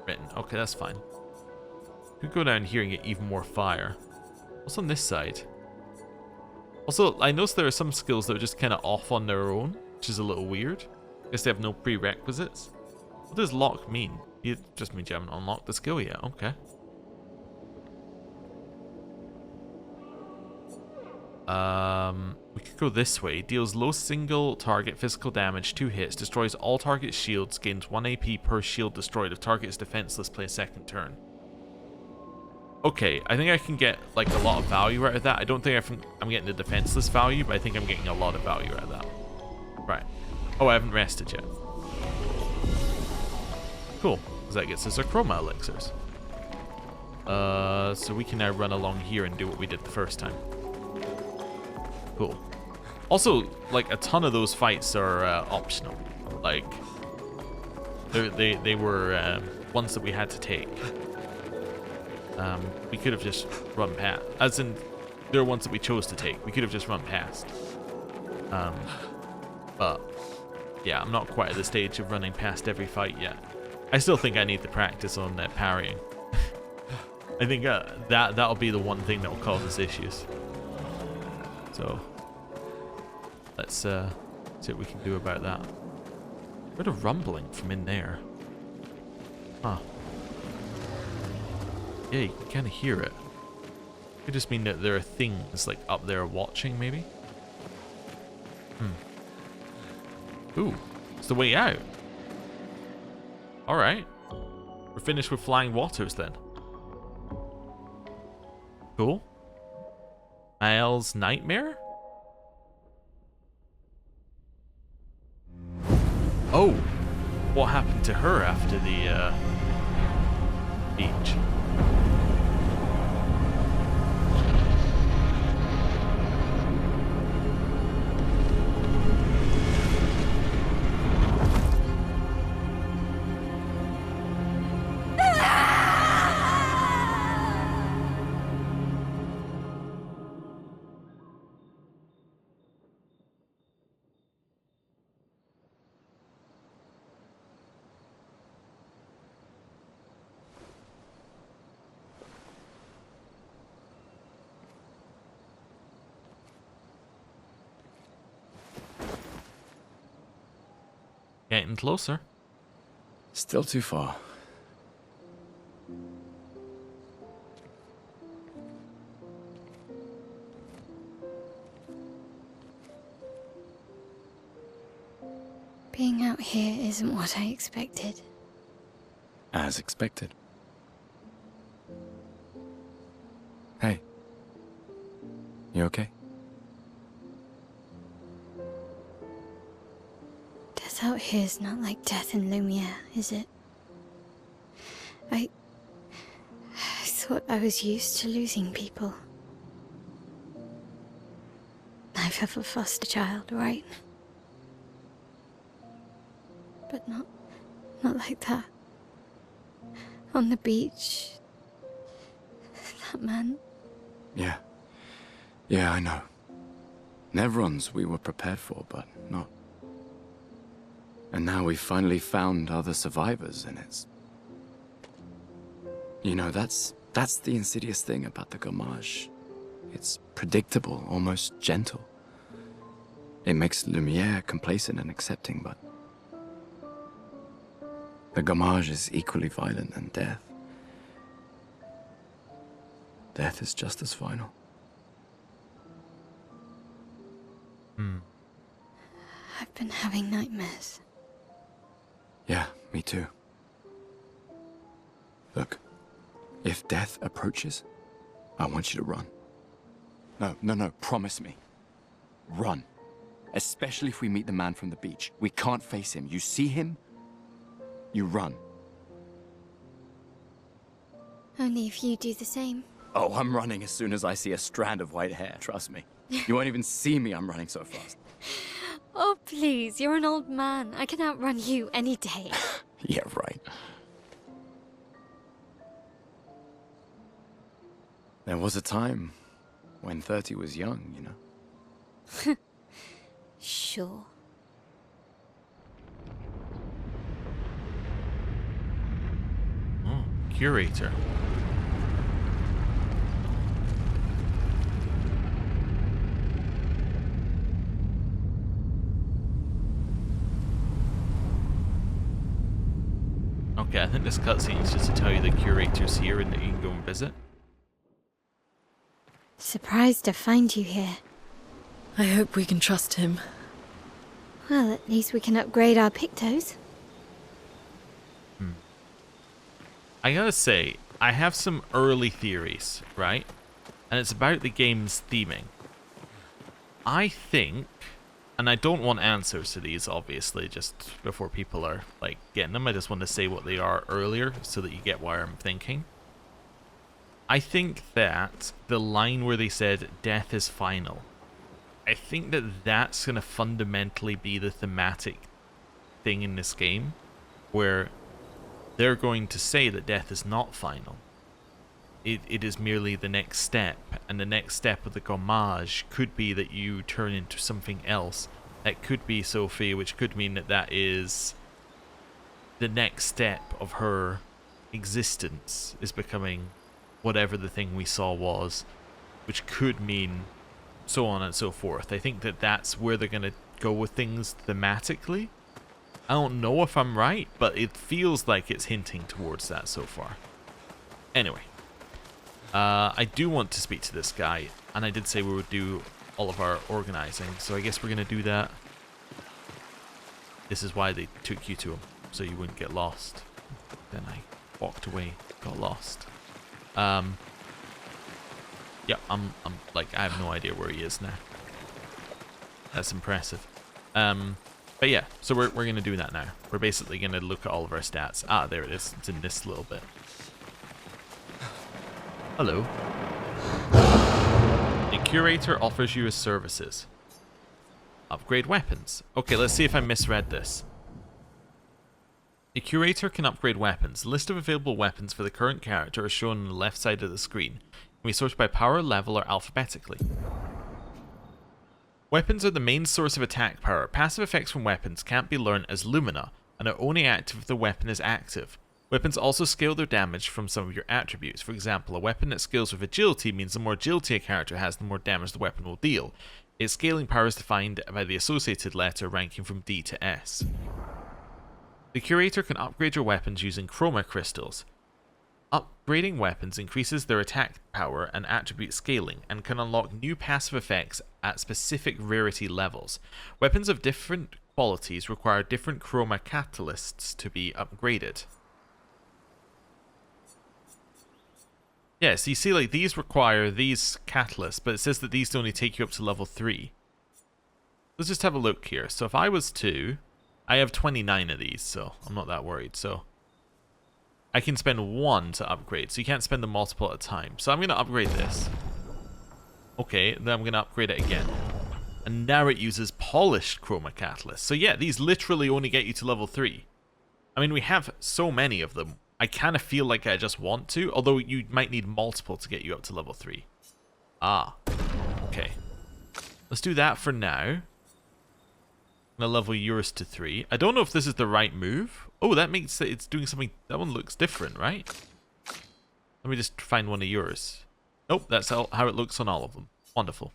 written. Okay, that's fine. Could go down here and get even more fire. What's on this side? Also, I noticed there are some skills that are just kind of off on their own, which is a little weird. I guess they have no prerequisites. What does lock mean? It just means you haven't unlocked the skill yet. Okay. We could go this way. Deals low single target physical damage, 2 hits, destroys all target shields, gains 1 AP per shield destroyed. If target is defenseless, play a 2nd turn. Okay, I think I can get like a lot of value out of that. I don't think I'm getting the defenseless value, but I think I'm getting a lot of value out of that. Right. Oh, I haven't rested yet. Cool, because that gets us our chroma elixirs. So we can now run along here and do what we did the first time. Cool. Also, like, a ton of those fights are optional. Like, they were ones that we had to take. We could have just run past. As in, they're ones that we chose to take. We could have just run past. But, yeah, I'm not quite at the stage of running past every fight yet. I still think I need to practice on parrying. I think that'll be the one thing that will cause us issues. So, let's see what we can do about that. Heard a rumbling from in there. Huh. Yeah, you can kind of hear it. Could just mean that there are things like up there watching, maybe. Ooh, it's the way out. All right, we're finished with flying waters then. Cool. Maelle's nightmare. Oh, what happened to her after the beach? Getting closer. Still too far. Being out here isn't what I expected. As expected. Hey. You okay? Death out here's not like death in Lumiere, is it? I thought I was used to losing people. I've have a foster child, right? But not like that. On the beach. That man. Yeah. Yeah, I know. Never ones we were prepared for, but not. And now we've finally found other survivors, and it's... You know, that's the insidious thing about the Gommage. It's predictable, almost gentle. It makes Lumiere complacent and accepting, but The Gamage is equally violent than death. Death is just as final. I've been having nightmares. Yeah, me too. Look, if death approaches, I want you to run. No, promise me. Run. Especially if we meet the man from the beach. We can't face him. You see him, you run. Only if you do the same. Oh, I'm running as soon as I see a strand of white hair, trust me. You won't even see me, I'm running so fast. Oh, please, you're an old man. I can outrun you any day. Yeah, right. There was a time when 30 was young, you know? Sure. Oh, curator. Okay, I think this cutscene is just to tell you the curator's here and that you can go and visit. Surprised to find you here. I hope we can trust him. Well, at least we can upgrade our Pictos. I gotta say, I have some early theories, right? And it's about the game's theming. I think, and I don't want answers to these, obviously, just before people are, like, getting them. I just want to say what they are earlier so that you get why I'm thinking. I think that the line where they said, death is final, I think that that's going to fundamentally be the thematic thing in this game, where they're going to say that death is not final. It is merely the next step, and the next step of the Gamage could be that you turn into something else. That could be Sophie, which could mean that that is the next step of her existence, is becoming whatever the thing we saw was, which could mean so on and so forth. I think that that's where they're going to go with things thematically. I don't know if I'm right, but it feels like it's hinting towards that so far. Anyway, I do want to speak to this guy, and I did say we would do all of our organizing, so I guess we're going to do that. This is why they took you to him, so you wouldn't get lost. Then I walked away, got lost. Yeah, I'm like, I have no idea where he is now. That's impressive. But yeah, so we're going to do that now. We're basically going to look at all of our stats. Ah, there it is. It's in this little bit. Hello. The curator offers you his services. Upgrade weapons. Okay, let's see if I misread this. The curator can upgrade weapons. The list of available weapons for the current character is shown on the left side of the screen. Can be sorted by power, level, or alphabetically. Weapons are the main source of attack power. Passive effects from weapons can't be learned as Lumina, and are only active if the weapon is active. Weapons also scale their damage from some of your attributes. For example, a weapon that scales with agility means the more agility a character has, the more damage the weapon will deal. Its scaling power is defined by the associated letter ranking from D to S. The curator can upgrade your weapons using chroma crystals. Upgrading weapons increases their attack power and attribute scaling, and can unlock new passive effects at specific rarity levels. Weapons of different qualities require different chroma catalysts to be upgraded. Yeah, so you see, like, these require these catalysts, but it says that these only take you up to level 3. Let's just have a look here. So if I was to... I have 29 of these, so I'm not that worried. So I can spend one to upgrade, so you can't spend them multiple at a time. So I'm going to upgrade this. Okay, then I'm going to upgrade it again. And now it uses polished chroma catalyst. So yeah, these literally only get you to level 3. I mean, we have so many of them. I kind of feel like I just want to, although you might need multiple to get you up to level 3. Ah, okay. Let's do that for now. I'm gonna level yours to 3. I don't know if this is the right move. Oh, that makes it, it's doing something. That one looks different, right? Let me just find one of yours. Nope, that's how it looks on all of them. Wonderful.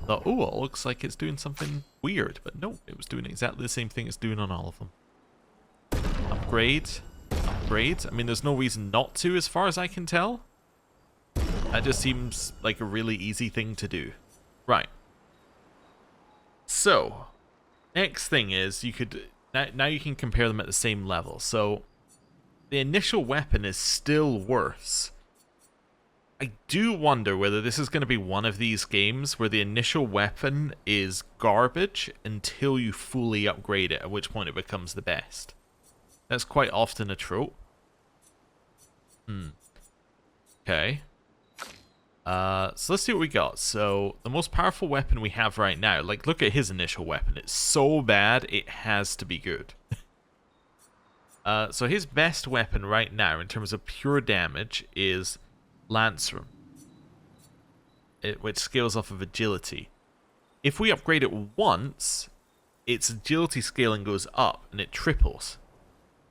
Oh, it looks like it's doing something weird, but no, it was doing exactly the same thing it's doing on all of them. upgrade. I mean, there's no reason not to, as far as I can tell. That just seems like a really easy thing to do. Right. So, next thing is you could now you can compare them at the same level. So, the initial weapon is still worse. I do wonder whether this is going to be one of these games where the initial weapon is garbage until you fully upgrade it, at which point it becomes the best. That's quite often a trope. Okay. So let's see what we got. So, the most powerful weapon we have right now, like, look at his initial weapon. It's so bad, it has to be good. So his best weapon right now, in terms of pure damage, is Lancerum, which scales off of agility. If we upgrade it once, its agility scaling goes up, and it triples.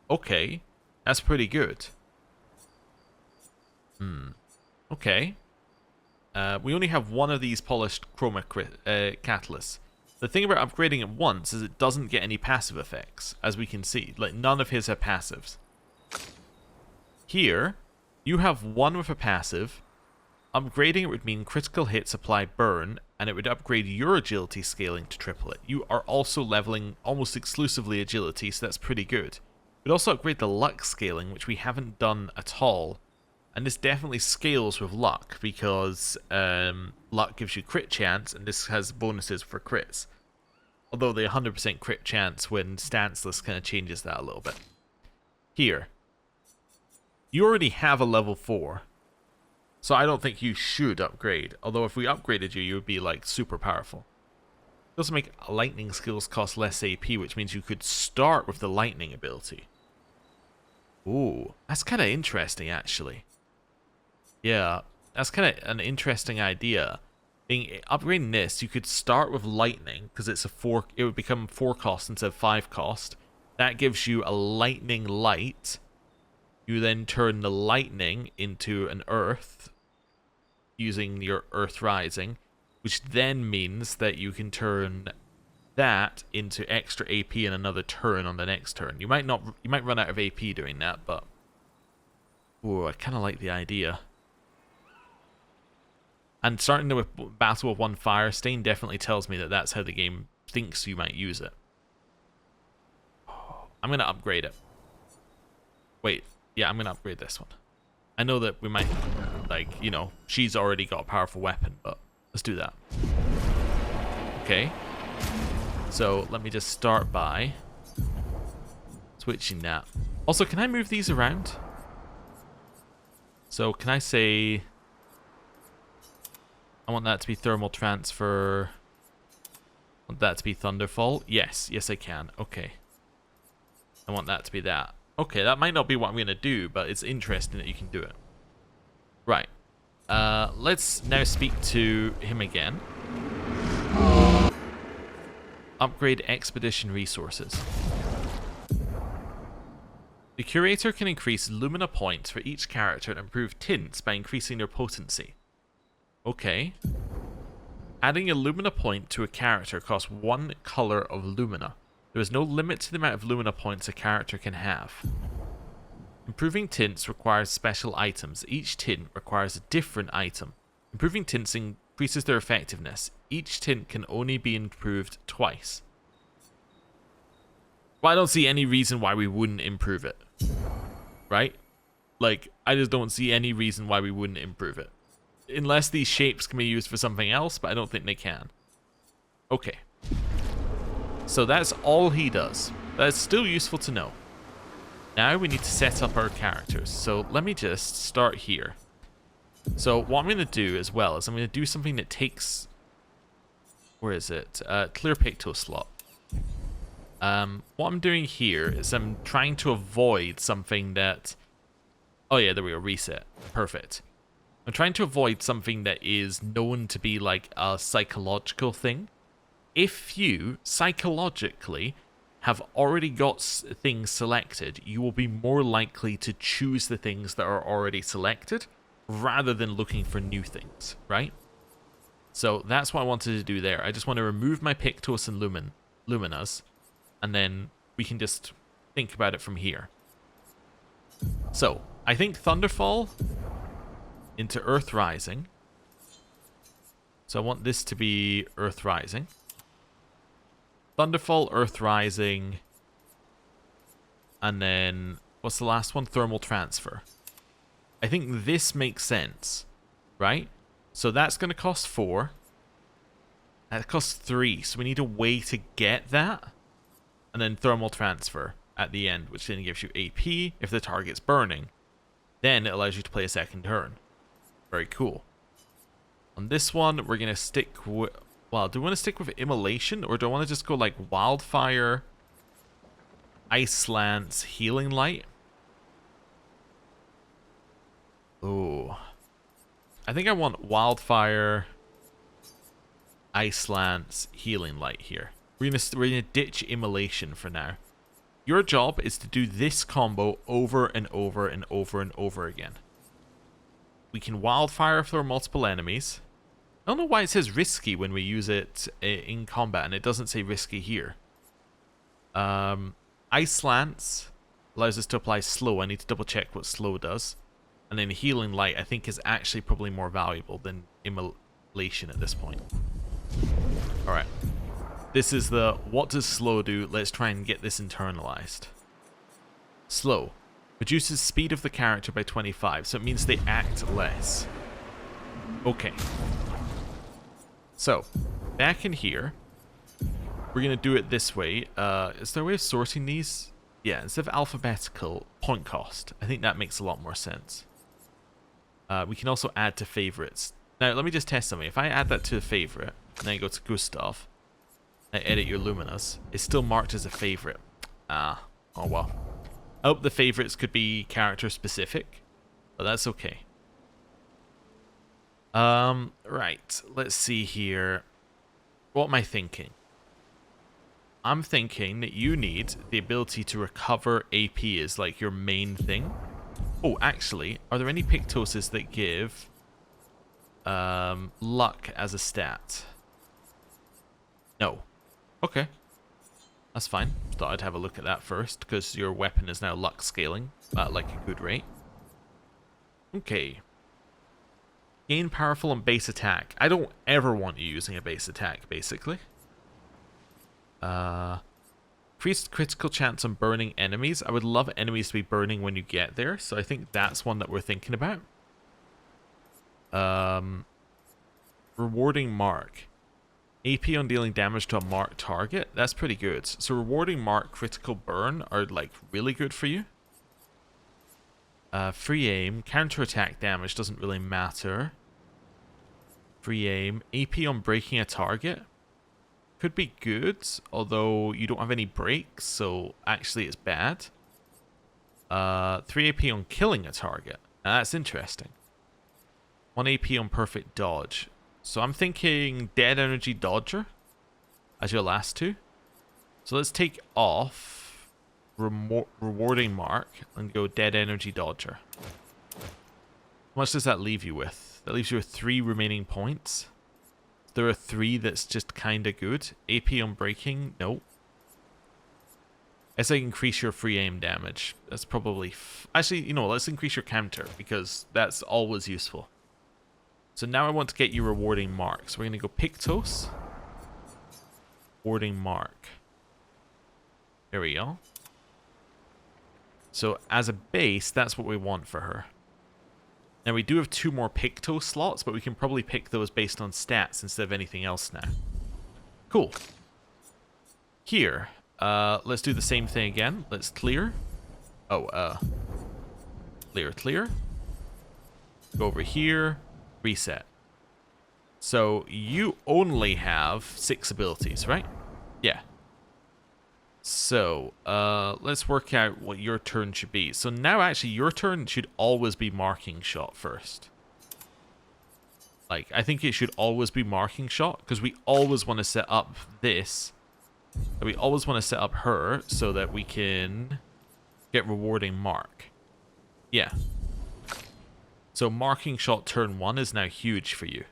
Okay, that's pretty good. Okay. We only have one of these polished chroma catalysts. The thing about upgrading it once is it doesn't get any passive effects, as we can see. Like, none of his have passives. Here, you have one with a passive. Upgrading it would mean critical hits apply burn, and it would upgrade your agility scaling to triple it. You are also leveling almost exclusively agility, so that's pretty good. It would also upgrade the luck scaling, which we haven't done at all. And this definitely scales with luck, because luck gives you crit chance, and this has bonuses for crits. Although the 100% crit chance when stanceless kind of changes that a little bit. Here. You already have a level 4. So I don't think you should upgrade. Although if we upgraded you, you would be like super powerful. It also make lightning skills cost less AP, which means you could start with the lightning ability. Ooh, that's kind of interesting actually. Yeah, that's kind of an interesting idea. Upgrading this, you could start with lightning, because it's it would become 4 cost instead of 5 cost. That gives you a lightning light. You then turn the lightning into an earth, using your earth rising, which then means that you can turn that into extra AP in another turn on the next turn. You might run out of AP doing that, but ooh, I kind of like the idea. And starting with battle with 1 fire stain definitely tells me that that's how the game thinks you might use it. I'm going to upgrade it. Wait, yeah, I'm going to upgrade this one. I know that we might, like, you know, she's already got a powerful weapon, but let's do that. Okay. So let me just start by switching that. Also, can I move these around? So can I say... I want that to be thermal transfer. I want that to be thunderfall. Yes, yes I can. Okay. I want that to be that. Okay, that might not be what I'm going to do, but it's interesting that you can do it. Right. Let's now speak to him again. Upgrade expedition resources. The curator can increase lumina points for each character and improve tints by increasing their potency. Okay. Adding a lumina point to a character costs 1 color of lumina. There is no limit to the amount of lumina points a character can have. Improving tints requires special items. Each tint requires a different item. Improving tints increases their effectiveness. Each tint can only be improved twice. Well, I don't see any reason why we wouldn't improve it. Right? Like, I just don't see any reason why we wouldn't improve it. Unless these shapes can be used for something else, but I don't think they can. Okay. So that's all he does. That's still useful to know. Now we need to set up our characters. So let me just start here. So what I'm going to do as well is I'm going to do something that takes... Where is it? Clear picto slot. What I'm doing here is I'm trying to avoid something that... Oh yeah, there we go. Reset. Perfect. I'm trying to avoid something that is known to be like a psychological thing. If you psychologically have already got things selected, you will be more likely to choose the things that are already selected rather than looking for new things, right? So that's what I wanted to do there. I just want to remove my Pictos and Luminas, and then we can just think about it from here. So, I think Thunderfall into Earth Rising. So I want this to be Earth Rising. Thunderfall, Earth Rising. And then, what's the last one? Thermal Transfer. I think this makes sense, right? So that's going to cost 4. That costs 3, so we need a way to get that. And then Thermal Transfer at the end, which then gives you AP if the target's burning. Then it allows you to play a second turn. Very cool. On this one, we're going to stick with... Well, do we want to stick with Immolation, or do I want to just go like Wildfire, Ice Lance, Healing Light? Oh. I think I want Wildfire, Ice Lance, Healing Light here. We're gonna ditch Immolation for now. Your job is to do this combo over and over and over and over again. We can Wildfire if there are multiple enemies. I don't know why it says risky when we use it in combat, and it doesn't say risky here. Ice Lance allows us to apply slow. I need to double check what slow does. And then Healing Light, I think, is actually probably more valuable than Immolation at this point. Alright. This is the what does slow do? Let's try and get this internalized. Slow. Reduces speed of the character by 25, so it means they act less. Okay. So, back in here, we're going to do it this way. Is there a way of sorting these? Yeah, instead of alphabetical, point cost. I think that makes a lot more sense. We can also add to favorites. Now, let me just test something. If I add that to a favorite, and then I go to Gustav, I edit your Luminous, it's still marked as a favorite. Oh well. I hope the favorites could be character specific, but that's okay. Right, let's see here. What am I thinking? I'm thinking that you need the ability to recover AP as like your main thing. Oh, actually, are there any Pictoses that give luck as a stat? No. Okay. That's fine. Thought I'd have a look at that first, because your weapon is now luck scaling at like a good rate. Okay. Gain powerful and base attack. I don't ever want you using a base attack, basically. Increased critical chance on burning enemies. I would love enemies to be burning when you get there, so I think that's one that we're thinking about. Rewarding mark. AP on dealing damage to a marked target. That's pretty good. So rewarding mark, critical burn are like really good for you. Free aim. Counterattack damage doesn't really matter. Free aim. AP on breaking a target. Could be good, although you don't have any breaks, so actually it's bad. 3 AP on killing a target. Now that's interesting. 1 AP on perfect dodge. So I'm thinking Dead Energy Dodger as your last two. So let's take off Rewarding Mark and go Dead Energy Dodger. How much does that leave you with? That leaves you with 3 remaining points. There are 3 that's just kind of good. AP on breaking, no. As I increase your free aim damage, that's probably... Actually, you know, let's increase your counter, because that's always useful. So now I want to get you rewarding mark. So we're going to go Pictos. Rewarding mark. There we go. So as a base, that's what we want for her. Now we do have 2 more Picto slots, but we can probably pick those based on stats instead of anything else now. Cool. Here, let's do the same thing again. Let's clear. Oh, clear. Go over here, reset. So you only have 6 abilities, right? Yeah. So, let's work out what your turn should be. So now actually your turn should always be marking shot first. Like, I think it should always be marking shot, because we always want to set up this. We always want to set up her so that we can get rewarding mark. Yeah. So marking shot turn 1 is now huge for you.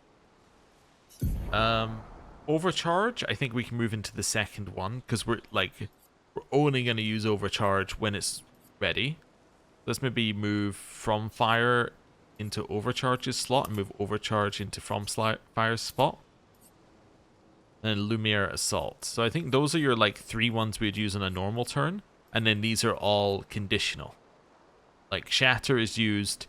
Overcharge, I think we can move into the second one, because we're only going to use overcharge when it's ready. Let's maybe move from fire into overcharge's slot and move overcharge into from fire's spot. And then Lumiere Assault. So I think those are your like 3 ones we'd use on a normal turn. And then these are all conditional. Like Shatter is used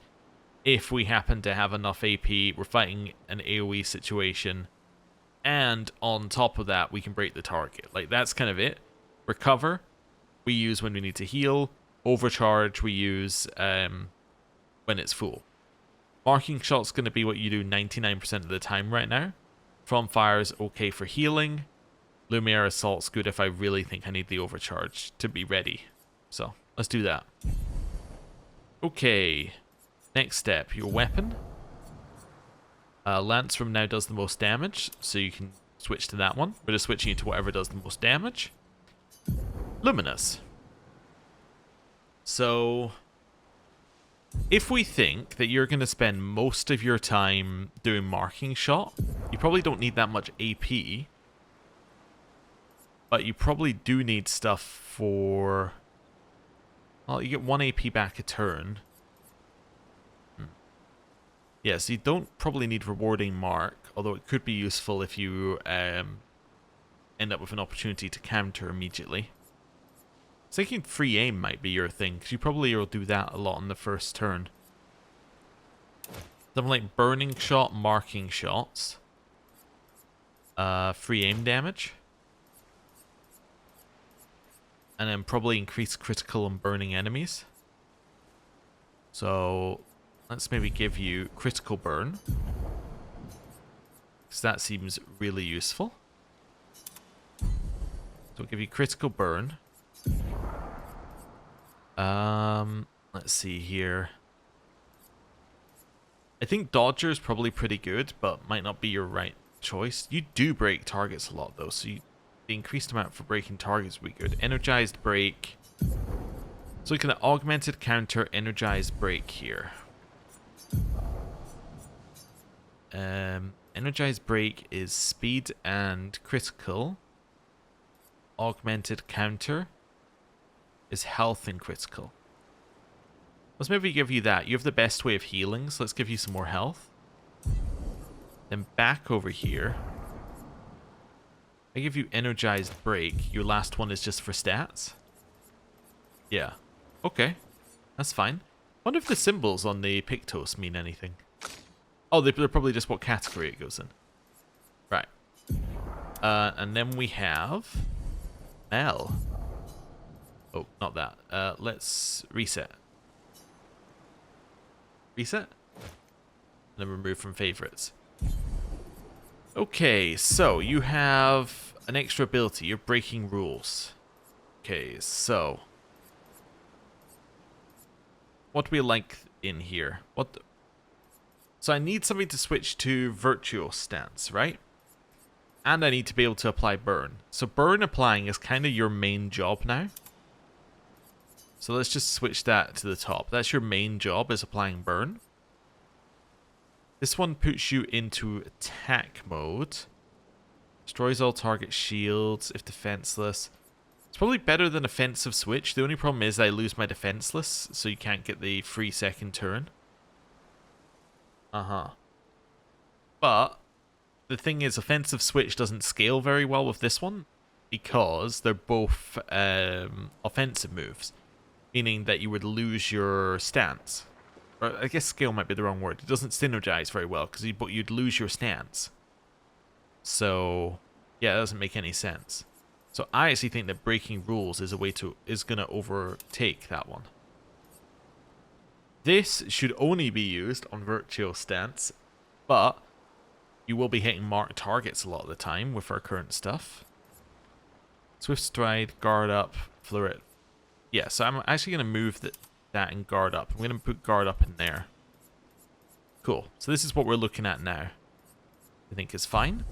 if we happen to have enough AP, we're fighting an AoE situation, and on top of that we can break the target. Like that's kind of it. Recover we use when we need to heal. Overcharge we use when it's full. Marking Shot's going to be what you do 99% of the time right now. From Fire is okay for healing. Lumiere Assault's good if I really think I need the overcharge to be ready. So, let's do that. Okay. Next step, your weapon. Lance from now does the most damage, so you can switch to that one. We're just switching you to whatever does the most damage. Luminous. So, if we think that you're going to spend most of your time doing Marking Shot, you probably don't need that much AP. But you probably do need stuff for... Well, you get 1 AP back a turn. Yeah, so you don't probably need Rewarding Mark, although it could be useful if you end up with an opportunity to counter immediately. I was thinking Free Aim might be your thing, because you probably will do that a lot on the first turn. Something like Burning Shot, Marking Shots. Free Aim damage. And then probably increase critical and burning enemies. So let's maybe give you critical burn, because that seems really useful. So we'll give you critical burn. Let's see here. I think Dodger is probably pretty good, but might not be your right choice. You do break targets a lot though, so the increased amount for breaking targets would be good. Energized break. So we can augmented counter energized break here. Energized break is speed and critical. Augmented counter is health and critical. Let's maybe give you that. You have the best way of healing, so let's give you some more health. Then back over here. I give you energized break. Your last one is just for stats. Yeah. Okay. That's fine. Wonder if the symbols on the Pictos mean anything. Oh, they're probably just what category it goes in. Right. And then we have Maelle. Oh, not that. Let's reset. Reset? And then remove from favorites. Okay, so you have an extra ability. You're breaking rules. Okay, so what do we like in here? So I need something to switch to Virtuos stance, right? And I need to be able to apply burn. So burn applying is kind of your main job now. So let's just switch that to the top. That's your main job, is applying burn. This one puts you into attack mode. Destroys all target shields if defenseless. It's probably better than offensive switch. The only problem is I lose my defenseless, so you can't get the free second turn. But the thing is, offensive switch doesn't scale very well with this one, because they're both offensive moves, meaning that you would lose your stance. Or I guess scale might be the wrong word. It doesn't synergize very well, because you'd lose your stance. So yeah, it doesn't make any sense. So I actually think that breaking rules is gonna overtake that one. This should only be used on Virtual stance, but you will be hitting marked targets a lot of the time with our current stuff. Swift Stride, Guard Up, Floret. Yeah, so I'm actually going to move that and Guard Up. I'm going to put Guard Up in there. Cool. So this is what we're looking at now. I think is fine.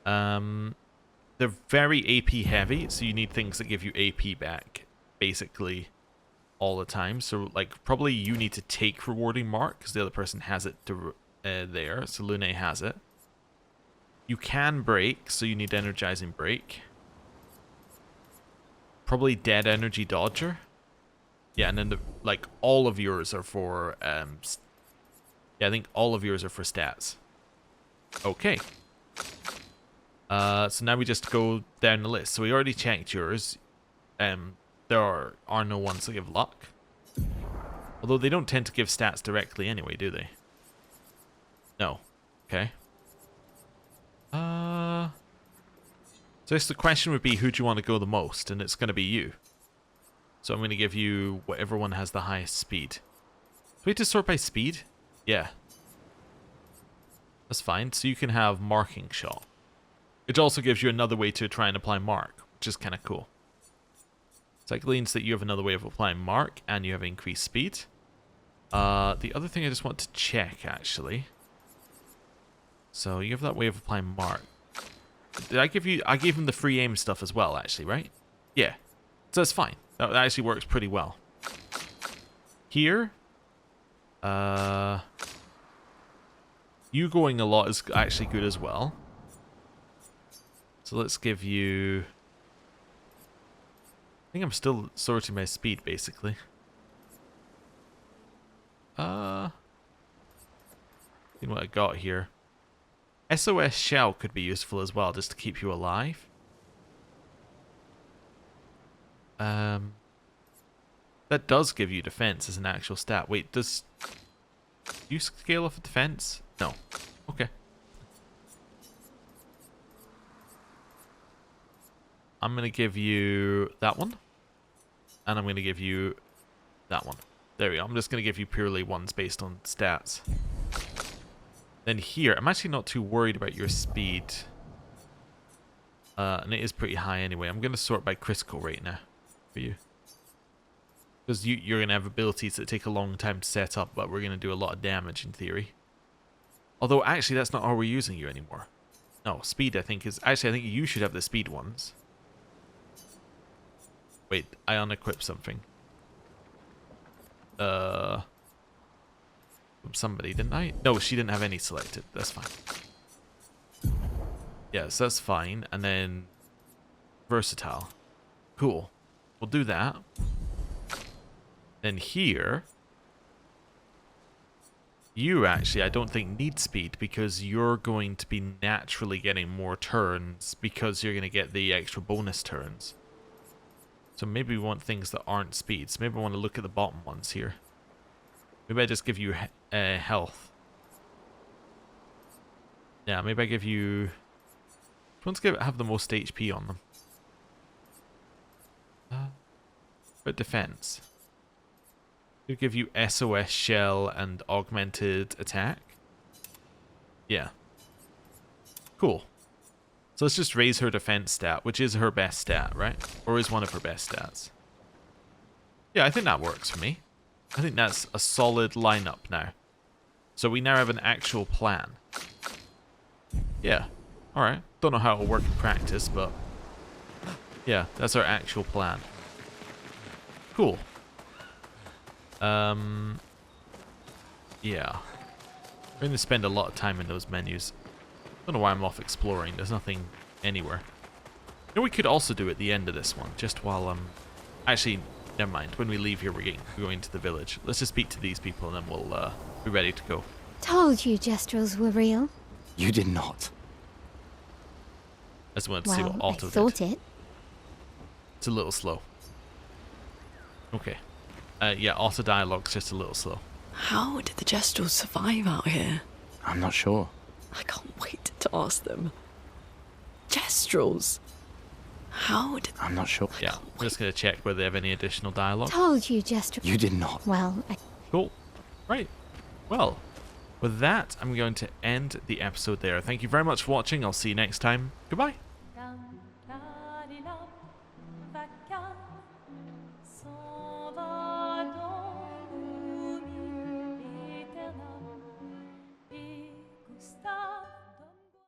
They're very AP heavy, so you need things that give you AP back, basically, all the time. So, like, probably you need to take Rewarding Mark, because the other person has it there, so Lune has it. You can break, so you need Energizing Break. Probably Dead Energy Dodger. Yeah, and then like all of yours are for yeah, I think all of yours are for stats. Okay. So now we just go down the list. So we already checked yours. There are no ones that give luck. Although they don't tend to give stats directly anyway, do they? No. Okay. So I guess the question would be, who do you want to go the most? And it's going to be you. So I'm going to give you whatever one has the highest speed. Do we have to sort by speed? Yeah. That's fine. So you can have marking shot. It also gives you another way to try and apply mark, which is kind of cool. So that means that you have another way of applying mark, and you have increased speed. The other thing I just want to check, actually. So you have that way of applying mark. Did I give you... I gave him the free aim stuff as well, actually, right? Yeah. So that's fine. That actually works pretty well. Here... you going a lot is actually good as well. So let's give you... I think I'm still sorting my speed, basically. See what I got here. SOS Shell could be useful as well, just to keep you alive. That does give you defense as an actual stat. Wait, does you scale off of defense? No. Okay. I'm going to give you that one. And I'm going to give you that one. There we go. I'm just going to give you purely ones based on stats. Then here, I'm actually not too worried about your speed. And it is pretty high anyway. I'm going to sort by critical rate now for you. Because you're going to have abilities that take a long time to set up, but we're going to do a lot of damage in theory. Although, actually, that's not how we're using you anymore. No, speed, I think, is... Actually, I think you should have the speed ones. Wait, I unequipped something. From somebody, didn't I? No, she didn't have any selected. That's fine. Yes, that's fine. And then... versatile. Cool. We'll do that. Then here... you actually, I don't think, need speed because you're going to be naturally getting more turns because you're going to get the extra bonus turns. So maybe we want things that aren't speeds. Maybe I want to look at the bottom ones here. Maybe I just give you health. Yeah, maybe I give you... which ones have the most HP on them? But defense. We'll give you SOS Shell and augmented attack. Yeah. Cool. So let's just raise her defense stat, which is her best stat, right? Or is one of her best stats. Yeah, I think that works for me. I think that's a solid lineup now. So we now have an actual plan. Yeah. Alright. Don't know how it'll work in practice, but... yeah, that's our actual plan. Cool. Yeah. We're going to spend a lot of time in those menus. Don't know why I'm off exploring. There's nothing anywhere. You know, we could also do at the end of this one, just while I'm... actually, never mind. When we leave here, we're going to the village. Let's just speak to these people, and then we'll be ready to go. Told you gestrels were real. You did not. I just wanted to see what Well, I Otto thought did. it. It's a little slow. Okay. Yeah, auto dialogue's just a little slow. How did the gestrels survive out here? I'm not sure. I can't wait to ask them. Gestrels? How did... I'm not sure. Yeah, I'm just going to check whether they have any additional dialogue. Told you gestrels. You did not. Well, Cool. Right. Well, with that, I'm going to end the episode there. Thank you very much for watching. I'll see you next time. Goodbye.